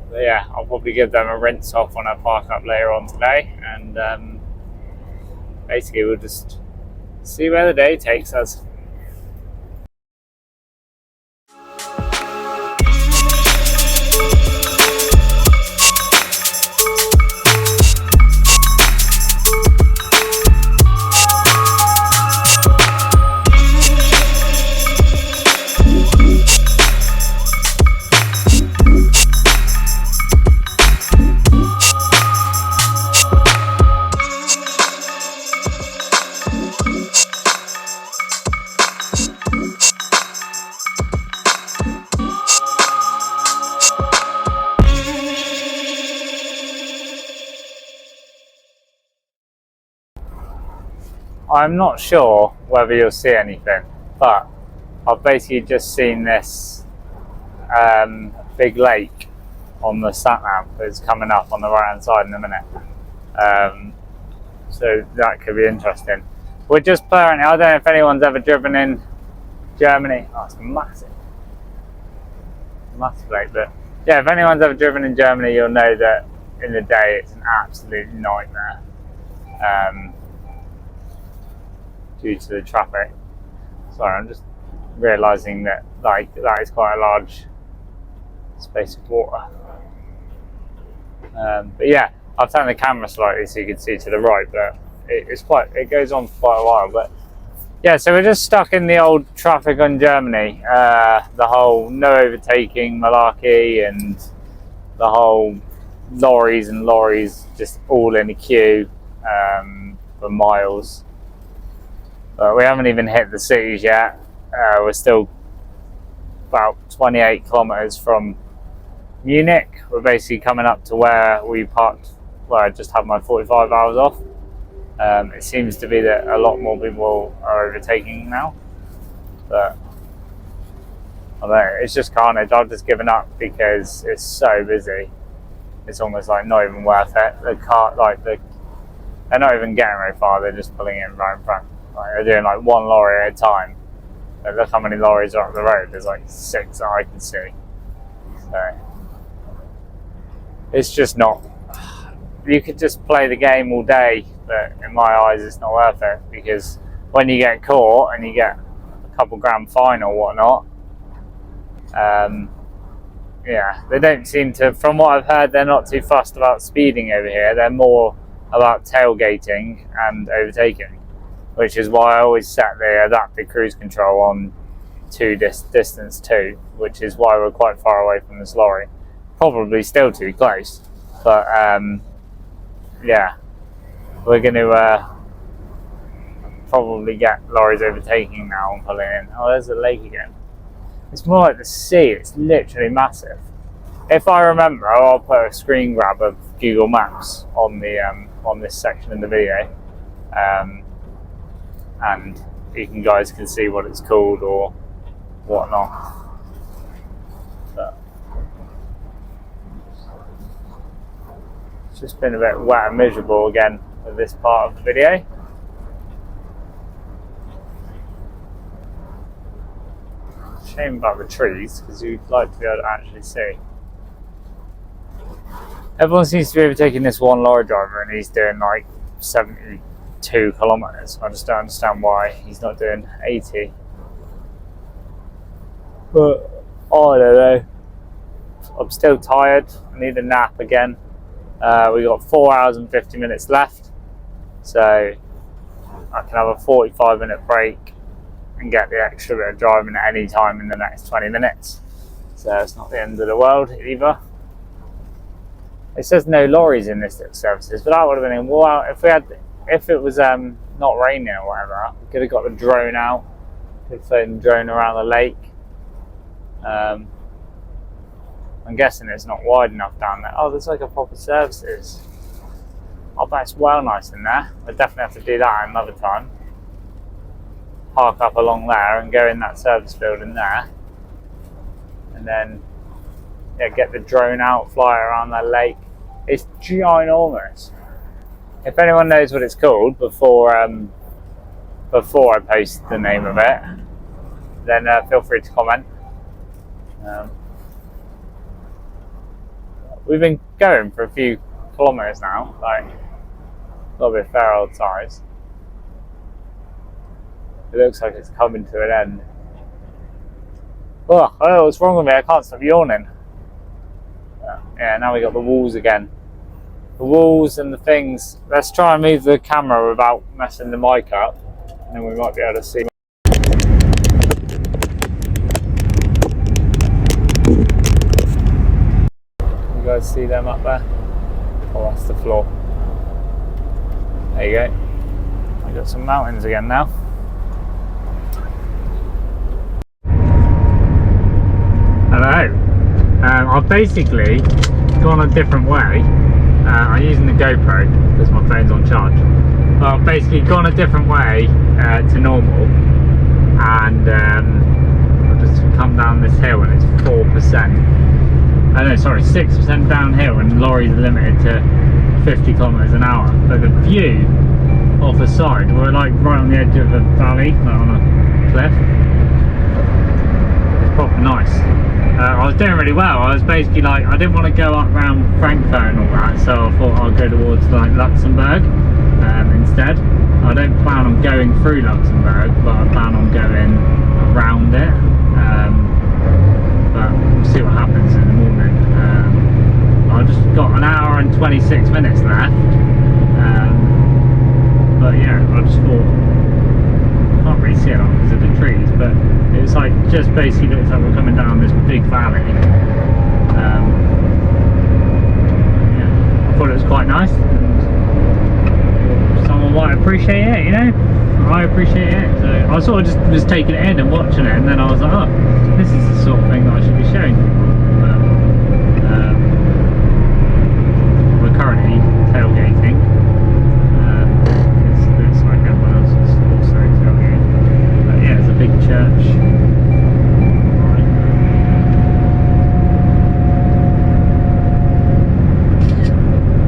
But yeah, I'll probably give them a rinse off when I park up later on today, and basically we'll just see where the day takes us. I'm not sure whether you'll see anything, but I've basically just seen this big lake on the sat-nav that's coming up on the right-hand side in a minute. So that could be interesting. We're just playing. I don't know if anyone's ever driven in Germany. Oh, it's massive. Massive lake, but yeah, if anyone's ever driven in Germany, you'll know that in the day it's an absolute nightmare. Due to the traffic. Sorry, I'm just realising that like that is quite a large space of water. But yeah, I've turned the camera slightly so you can see to the right, but it goes on for quite a while. But yeah, so we're just stuck in the old traffic on Germany. The whole no overtaking malarkey, and the whole lorries and lorries just all in a queue for miles. But we haven't even hit the cities yet. We're still about 28 kilometres from Munich. We're basically coming up to where we parked, where I just had my 45 hours off. It seems to be that a lot more people are overtaking now. But I don't know, it's just carnage. I've just given up because it's so busy. It's almost like not even worth it. They're not even getting very far. They're just pulling in right in front. Like, they're doing like one lorry at a time. But look how many lorries are up the road. There's like 6 that I can see. So it's just not. You could just play the game all day, but in my eyes, it's not worth it, because when you get caught and you get a couple grand fine or whatnot, yeah, they don't seem to. From what I've heard, they're not too fussed about speeding over here. They're more about tailgating and overtaking, which is why I always set the adaptive cruise control on to this distance too, which is why we're quite far away from this lorry. Probably still too close, but yeah, we're going to probably get lorries overtaking now and pulling in. Oh, there's the lake again. It's more like the sea. It's literally massive. If I remember, I'll put a screen grab of Google Maps on the on this section in the video, and you guys can see what it's called or whatnot. But it's just been a bit wet and miserable again for this part of the video. Shame about the trees, because you'd like to be able to actually see. Everyone seems to be overtaking this one lorry driver, and he's doing like 72 kilometers. I just don't understand why he's not doing 80. But I don't know. I'm still tired. I need a nap again. We got 4 hours and 50 minutes left, so I can have a 45-minute break and get the extra bit of driving at any time in the next 20 minutes. So it's not the end of the world either. It says no lorries in this services, but that would have been in wow. If it was not raining or whatever, we could have got the drone out. Could have flown the drone around the lake. I'm guessing it's not wide enough down there. Oh, there's like a proper services. I bet it's well nice in there. We'll definitely have to do that another time. Park up along there and go in that service building there, and then get the drone out, fly around that lake. It's ginormous. If anyone knows what it's called before I post the name of it, then feel free to comment. We've been going for a few kilometers now, like a little bit fair old size. It looks like it's coming to an end. Oh, I don't know what's wrong with me. I can't stop yawning. Yeah, now we got the walls again. The walls and the things. Let's try and move the camera without messing the mic up, and then we might be able to see. You guys see them up there? Oh, that's the floor. There you go. I got some mountains again now. Hello. I've basically gone a different way. I'm using the GoPro because my phone's on charge. But I've basically gone a different way to normal, and I've just come down this hill and it's 4%. Oh no, sorry, 6% downhill, and lorries are limited to 50 kilometers an hour. But the view off the side, we're like right on the edge of a valley, like on a cliff. It's proper nice. I was doing really well. I was basically like, I didn't want to go up around Frankfurt and all that, so I thought I'll go towards like Luxembourg instead. I don't plan on going through Luxembourg, but I plan on going around it. But we'll see what happens in the morning. I've just got an hour and 26 minutes left. But yeah, I just thought, can't really see it because of the trees, but it's like just basically looks like we're coming down this big valley. Yeah, I thought it was quite nice, and someone might appreciate it, you know. I appreciate it, so I sort of just was taking it in and watching it, and then I was like, oh, this is the sort of thing that I should be showing people. We're currently tailgating. It's like everyone else is also tailgating. But yeah, it's a big church.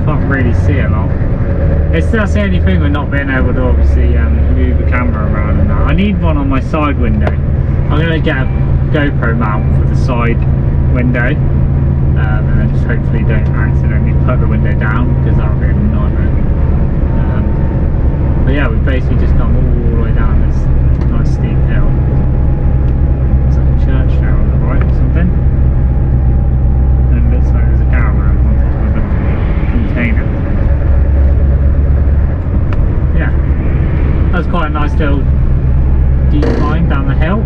Can't really see a lot. That's the only thing with not being able to obviously move the camera around and that. I need one on my side window. I'm going to get a GoPro mount for the side window, and then just hopefully don't accidentally put the window down, because that would be a nightmare. But yeah, we've basically just come all the way down this nice steep hill. It's like a church now on the right or something. And it looks like there's a caravan on top of a container. Yeah, that's quite a nice little decline down the hill.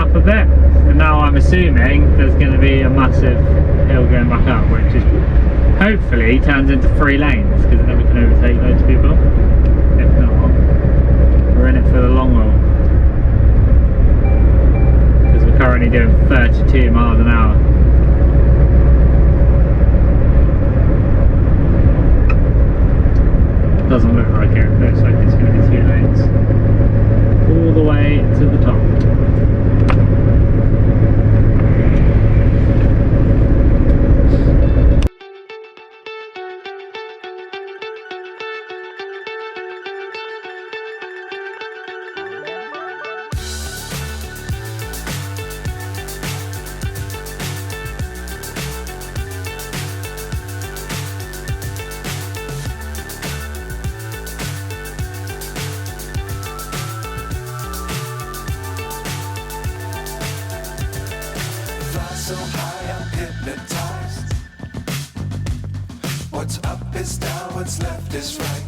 up a bit, and now I'm assuming there's going to be a massive hill going back up, which is hopefully turns into 3 lanes, because then we can overtake loads of people. If not, we're in it for the long haul, because we're currently doing 32 miles an hour. Doesn't look like it. Looks like it's going to be 2 lanes all the way to the top. So high I'm hypnotized. What's up is down, what's left is right.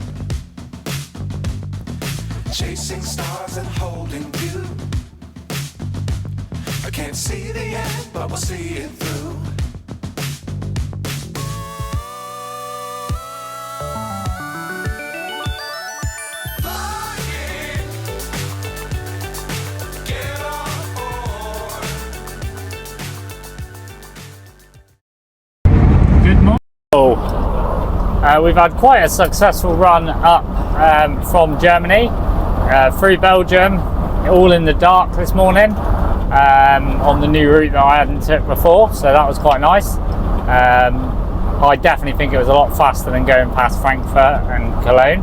Chasing stars and holding you. I can't see the end, but we'll see it through. We've had quite a successful run up from Germany through Belgium, all in the dark this morning, on the new route that I hadn't took before, so that was quite nice. I definitely think it was a lot faster than going past Frankfurt and Cologne,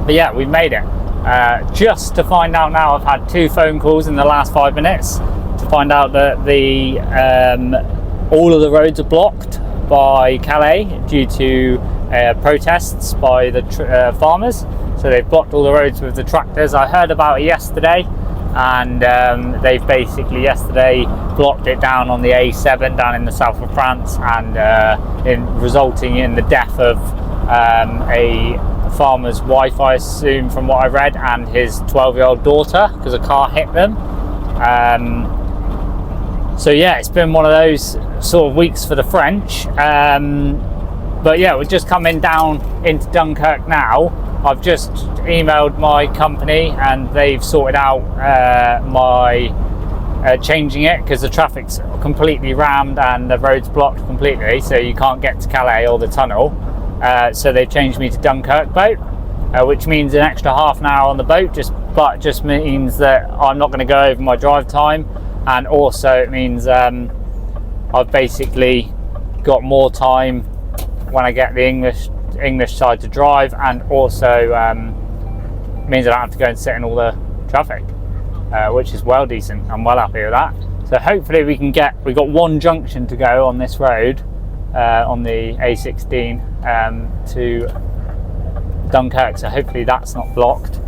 but yeah, we've made it. Just to find out now, I've had 2 phone calls in the last 5 minutes to find out that the all of the roads are blocked by Calais due to protests by the farmers, so they've blocked all the roads with the tractors. I heard about it yesterday, and they've basically yesterday blocked it down on the A7 down in the south of France, and resulting in the death of a farmer's wife, I assume from what I read, and his 12-year-old daughter, because a car hit them. So yeah, it's been one of those sort of weeks for the French, but yeah, we're just coming down into Dunkirk now. I've just emailed my company and they've sorted out my changing it, because the traffic's completely rammed and the road's blocked completely, so you can't get to Calais or the tunnel. So they've changed me to Dunkirk boat, which means an extra half an hour on the boat, just means that I'm not going to go over my drive time. And also it means I've basically got more time when I get the English side to drive, and also means I don't have to go and sit in all the traffic, which is well decent. I'm well happy with that. So hopefully we've got 1 junction to go on this road, on the A16 to Dunkirk, so hopefully that's not blocked.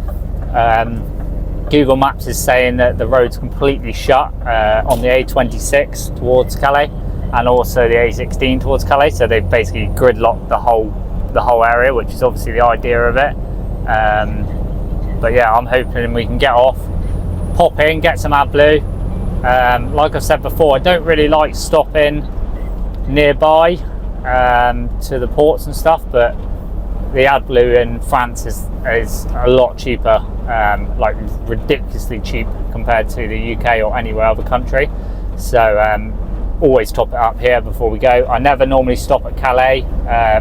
Google Maps is saying that the road's completely shut on the A26 towards Calais, and also the A16 towards Calais, so they've basically gridlocked the whole area, which is obviously the idea of it. But yeah, I'm hoping we can get off, pop in, get some AdBlue. Like I said before, I don't really like stopping nearby to the ports and stuff, but the AdBlue in France is a lot cheaper, like ridiculously cheap compared to the UK or anywhere other country. So always top it up here before we go. I never normally stop at Calais.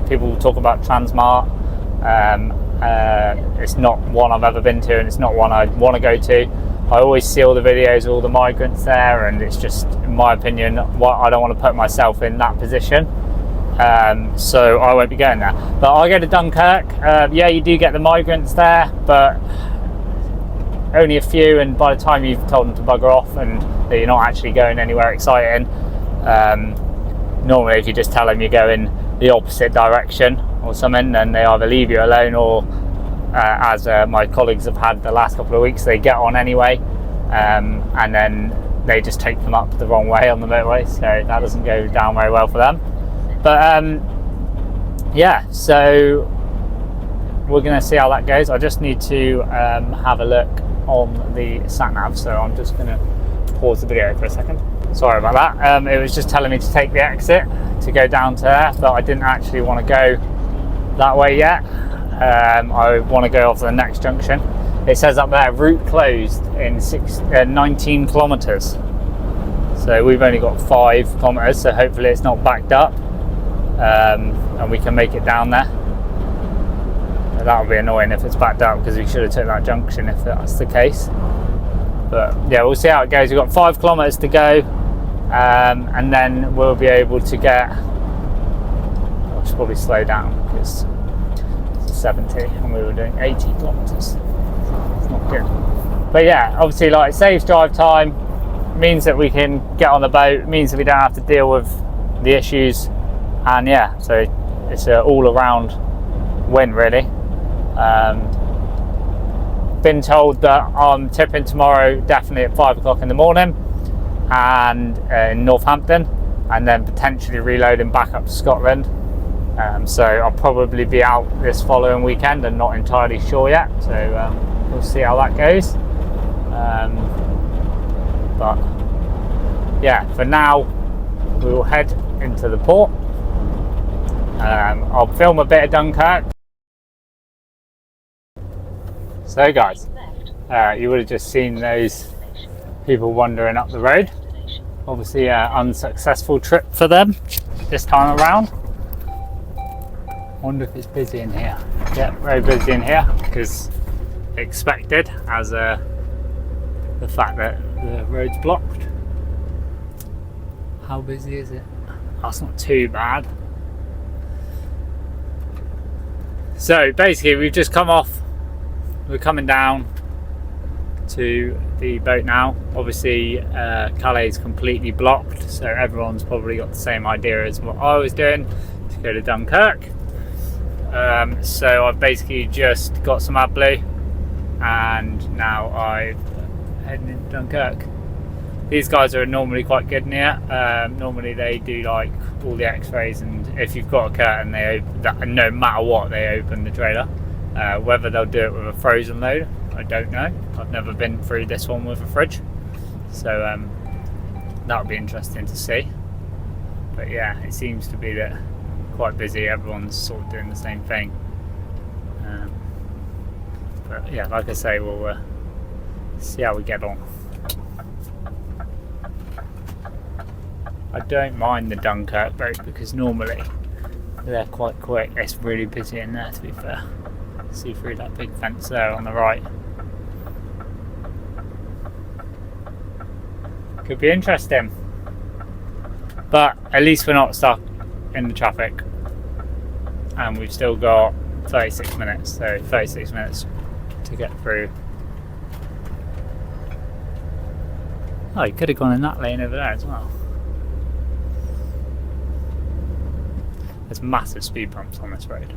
People talk about Transmart. It's not one I've ever been to, and it's not one I want to go to. I always see all the videos of all the migrants there, and it's just, in my opinion, I don't want to put myself in that position. So I won't be going there. But I'll go to Dunkirk. Yeah, you do get the migrants there, but only a few, and by the time you've told them to bugger off and that you're not actually going anywhere exciting, normally if you just tell them you're going the opposite direction or something, then they either leave you alone, or as my colleagues have had the last couple of weeks, they get on anyway, and then they just take them up the wrong way on the motorway, so that doesn't go down very well for them. But yeah, so we're going to see how that goes. I just need to have a look on the sat nav, so I'm just going to pause the video for a second. Sorry about that. It was just telling me to take the exit to go down to there, but I didn't actually want to go that way yet. I want to go off to the next junction. It says up there, route closed in 19 kilometres. So we've only got 5 kilometres, so hopefully it's not backed up, and we can make it down there. That would be annoying if it's backed up, because we should have took that junction if that's the case. But yeah, we'll see how it goes. We've got 5 kilometres to go, and then we'll be able to get, I should probably slow down because it's 70 and we were doing 80 kilometres. It's not good. But yeah, obviously, like, it saves drive time, means that we can get on the boat, means that we don't have to deal with the issues, and yeah, so it's an all-around win, really. Been told that I'm tipping tomorrow definitely at 5 o'clock in the morning, and in Northampton, and then potentially reloading back up to Scotland. So I'll probably be out this following weekend. I'm not entirely sure yet, so we'll see how that goes. But yeah, for now we will head into the port. I'll film a bit of Dunkirk. So guys, you would have just seen those people wandering up the road. Obviously an unsuccessful trip for them this time around. Wonder if it's busy in here. Yeah, very busy in here, because expected, as the fact that the road's blocked. How busy is it? That's not too bad. So basically we've just come off, we're coming down to the boat now. Obviously Calais is completely blocked, so everyone's probably got the same idea as what I was doing, to go to Dunkirk. So I've basically just got some AdBlue, and now I'm heading into Dunkirk. These guys are normally quite good in here. Normally they do like all the x-rays, and if you've got a curtain, they open that, no matter what, they open the trailer. Whether they'll do it with a frozen load, I don't know. I've never been through this one with a fridge, so that would be interesting to see. But yeah, it seems to be that quite busy. Everyone's sort of doing the same thing. But yeah, like I say, we'll see how we get on. I don't mind the Dunkirk boat, because normally they're quite quick. It's really busy in there, to be fair. See through that big fence there on the right. Could be interesting, but at least we're not stuck in the traffic, and we've still got 36 minutes, so 36 minutes to get through. Oh, you could have gone in that lane over there as well. There's massive speed bumps on this road.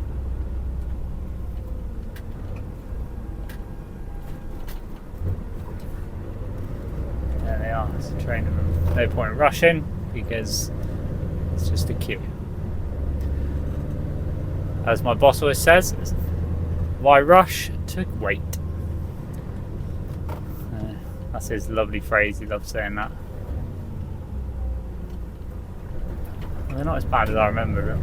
There they are, it's a train of them. No point rushing, because it's just a queue. As my boss always says, why rush to wait? That's his lovely phrase, he loves saying that. They're not as bad as I remember them.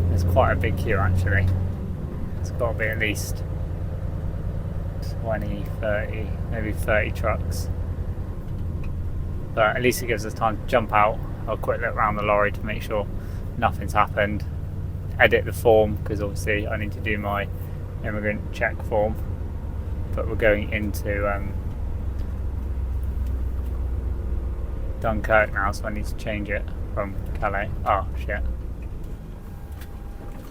There's quite a big queue actually. It's got to be at least 20, 30, maybe 30 trucks. But at least it gives us time to jump out. I'll quick look around the lorry to make sure nothing's happened. Edit the form, because obviously I need to do my immigrant check form. But we're going into Dunkirk now, so I need to change it from Calais. Oh shit.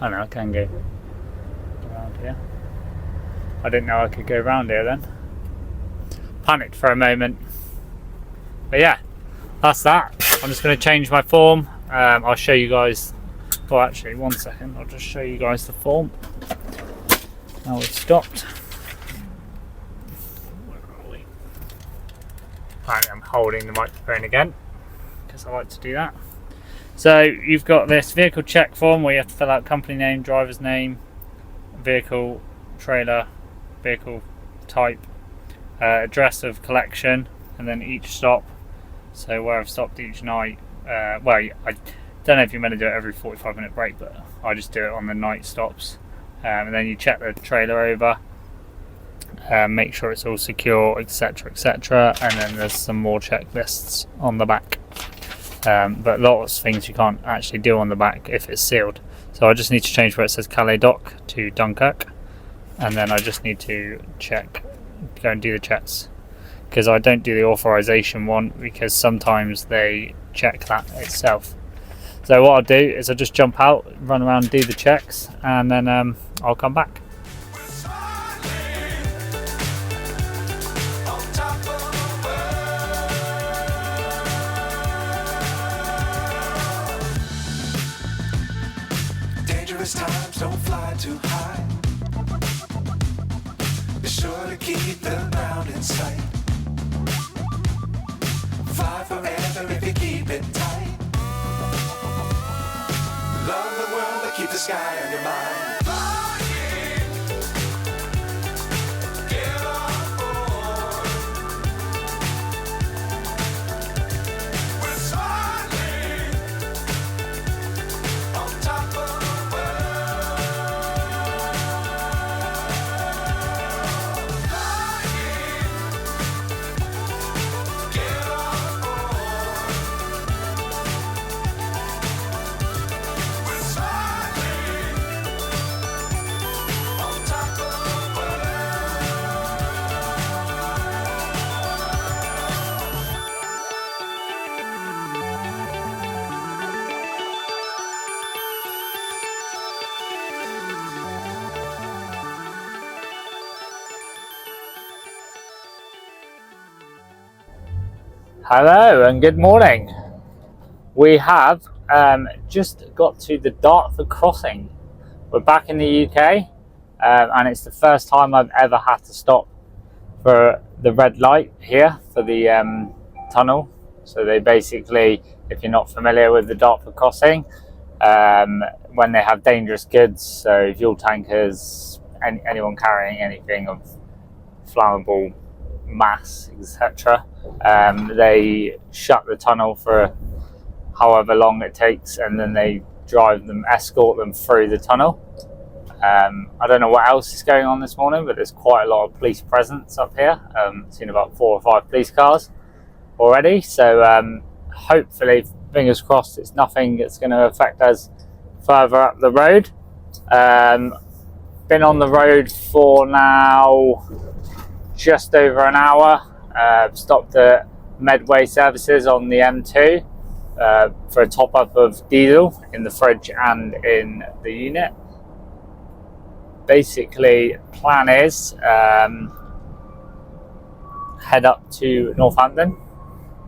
I know I can go around here. I didn't know I could go around here then. Panicked for a moment. But yeah, that's that. I'm just going to change my form. I'll show you guys. Well, actually, one second. I'll just show you guys the form. Now we've stopped. Where are we? Apparently I'm holding the microphone again, because I like to do that. So you've got this vehicle check form where you have to fill out company name, driver's name, vehicle, trailer, vehicle type, address of collection, and then each stop. So where I've stopped each night. Well, I don't know if you're meant to do it every 45-minute break, but I just do it on the night stops. And then you check the trailer over, make sure it's all secure, etc., etc. And then there's some more checklists on the back. But lots of things you can't actually do on the back if it's sealed. So I just need to change where it says Calais Dock to Dunkirk, and then I just need to go and do the checks, because I don't do the authorization one because sometimes they check that itself. So what I'll do is I'll just jump out, run around, do the checks, and then I'll come back. Dangerous times, don't fly too high. Be sure to keep the ground in sight. Fly forever if you keep it tight. Love the world, but keep the sky on your mind. Flying, get on board. We're soaring on top of the world. Flying, get on board. We're soaring on top of the world. Hello and good morning. We have just got to the Dartford crossing. We're back in the UK, and it's the first time I've ever had to stop for the red light here for the tunnel. So they basically, if you're not familiar with the Dartford crossing, when they have dangerous goods, so fuel tankers, anyone carrying anything of flammable mass, etc., they shut the tunnel for however long it takes, and then they escort them through the tunnel. I don't know what else is going on this morning, but there's quite a lot of police presence up here. Seen about 4 or 5 police cars already, so hopefully, fingers crossed, it's nothing that's going to affect us further up the road. Been on the road for now just over an hour. Stopped at Medway Services on the M2 for a top up of diesel in the fridge and in the unit. Basically, plan is head up to Northampton,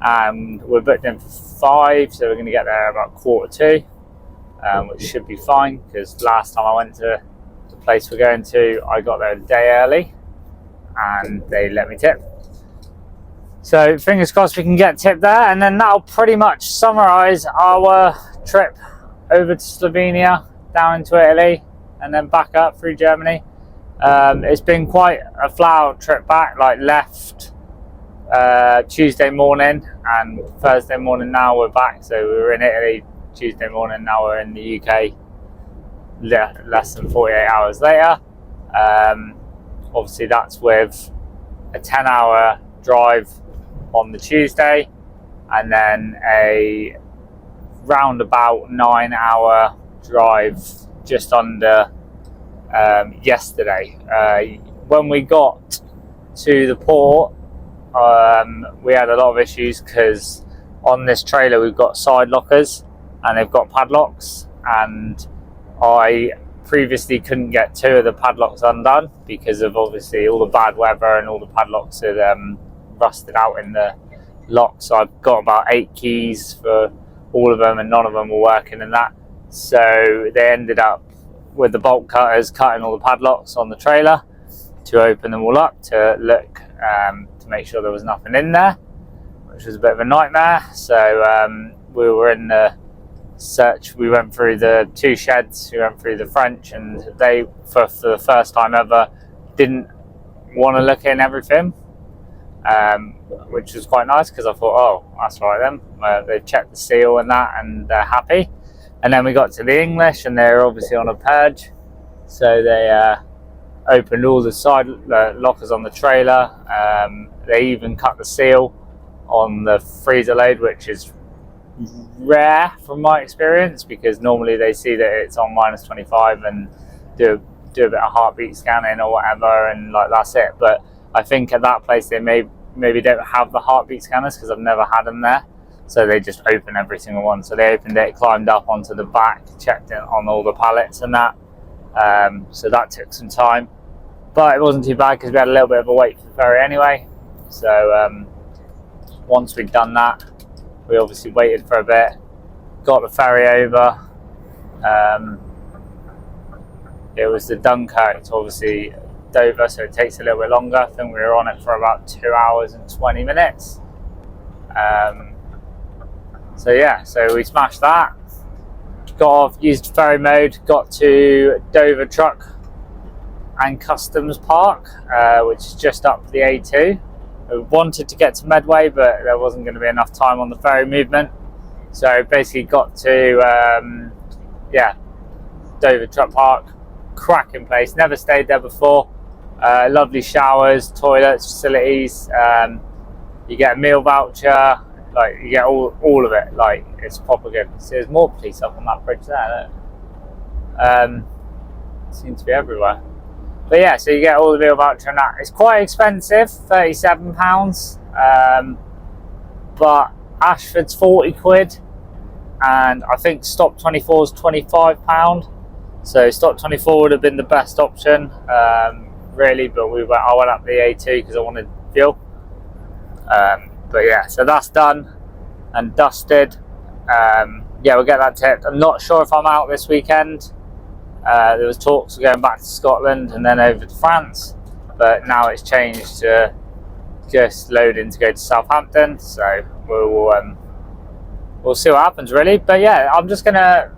and we're booked in for 5, so we're going to get there about 1:45, which should be fine, because last time I went to the place we're going to, I got there a day early and they let me tip. So fingers crossed we can get tipped there, and then that'll pretty much summarise our trip over to Slovenia, down into Italy, and then back up through Germany. It's been quite a flat out trip back, like left Tuesday morning, and Thursday morning now we're back. So we were in Italy Tuesday morning, now we're in the UK less than 48 hours later. Obviously that's with a 10-hour drive on the Tuesday, and then a roundabout 9-hour drive just under yesterday. When we got to the port, we had a lot of issues, because on this trailer we've got side lockers and they've got padlocks, and I previously couldn't get 2 of the padlocks undone because of obviously all the bad weather, and all the padlocks had rusted out in the lock. So I've got about 8 keys for all of them, and none of them were working in that. So they ended up with the bolt cutters cutting all the padlocks on the trailer to open them all up to look to make sure there was nothing in there, which was a bit of a nightmare. So we were in the such. We went through the 2 sheds, we went through the French, and they, for the first time ever, didn't want to look in everything, which was quite nice, because I thought, oh, that's right then. They checked the seal and that, and they're happy. And then we got to the English, and they're obviously on a purge, so they opened all the side lockers on the trailer. They even cut the seal on the freezer load, which is rare from my experience, because normally they see that it's on -25 and do a bit of heartbeat scanning or whatever, and like that's it. But I think at that place they maybe don't have the heartbeat scanners, because I've never had them there, so they just open every single one. So they opened it, climbed up onto the back, checked it on all the pallets and that. So that took some time, but it wasn't too bad, because we had a little bit of a wait for the ferry anyway. So once we'd done that, we obviously waited for a bit, got the ferry over. It was the Dunkirk to obviously Dover, so it takes a little bit longer. I think we were on it for about 2 hours and 20 minutes. So yeah, so we smashed that, got off, used ferry mode, got to Dover Truck and Customs Park, which is just up the A2. We wanted to get to Medway, but there wasn't going to be enough time on the ferry movement, so basically got to Dover Truck Park. Cracking place, never stayed there before. Lovely showers, toilets, facilities. You get a meal voucher, like you get all of it. Like, it's proper good. So there's more police up on that bridge there. Seems to be everywhere. But yeah, so you get all the meal voucher and that. It's quite expensive, £37. But Ashford's 40 quid, and I think Stop 24 is £25. So Stop 24 would have been the best option, really, but I went up the A2 because I wanted fuel. But yeah, so that's done and dusted. Yeah, we'll get that tipped. I'm not sure if I'm out this weekend. There was talks of going back to Scotland and then over to France, but now it's changed to just loading to go to Southampton. So we'll see what happens, really. But yeah, I'm just gonna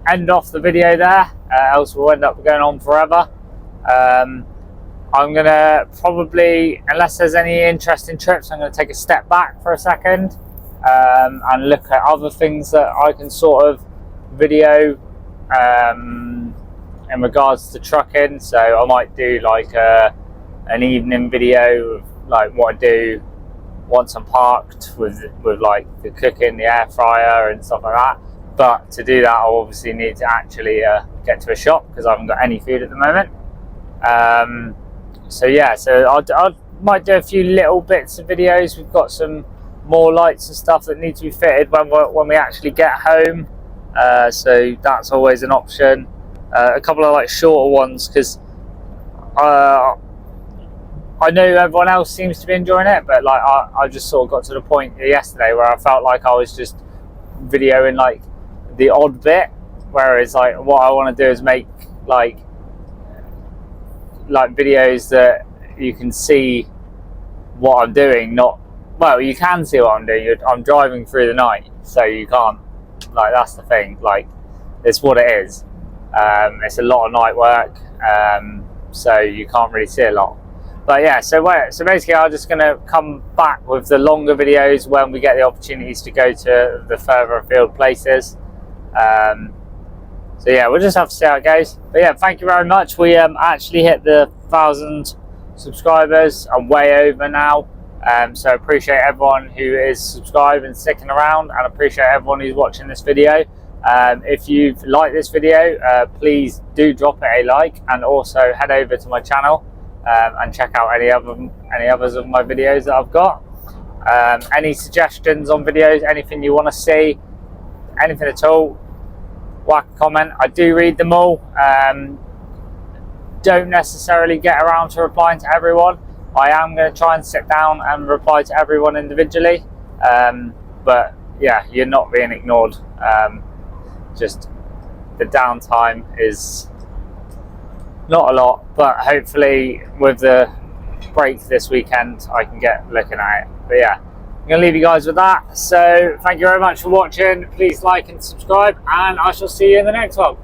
end off the video there, else we'll end up going on forever. I'm gonna probably, unless there's any interesting trips, I'm gonna take a step back for a second and look at other things that I can sort of video in regards to trucking. So I might do like an evening video of like what I do once I'm parked with like the cooking, the air fryer and stuff like that. But to do that, I'll obviously need to actually get to a shop, because I haven't got any food at the moment. So yeah, so I might do a few little bits of videos. We've got some more lights and stuff that need to be fitted when we actually get home. So that's always an option. A couple of like shorter ones, because I know everyone else seems to be enjoying it, but like I just sort of got to the point yesterday where I felt like I was just videoing like the odd bit, whereas like what I want to do is make like videos that you can see what I'm doing. Not, well, you can see what I'm doing. I'm driving through the night, so you can't, like, that's the thing, like, it's what it is. It's a lot of night work, so you can't really see a lot. But yeah, so basically I'm just going to come back with the longer videos when we get the opportunities to go to the further afield places. So yeah, we'll just have to see how it goes. But yeah, thank you very much. We actually hit the 1,000 subscribers. I'm way over now. So I appreciate everyone who is subscribed and sticking around, and appreciate everyone who's watching this video. If you've liked this video, please do drop it a like, and also head over to my channel and check out any others of my videos that I've got. Any suggestions on videos, anything you want to see, anything at all, whack a comment. I do read them all. Don't necessarily get around to replying to everyone. I am going to try and sit down and reply to everyone individually, but yeah, you're not being ignored. Just the downtime is not a lot, but hopefully with the break this weekend I can get looking at it. But yeah, I'm going to leave you guys with that. So thank you very much for watching. Please like and subscribe, and I shall see you in the next one.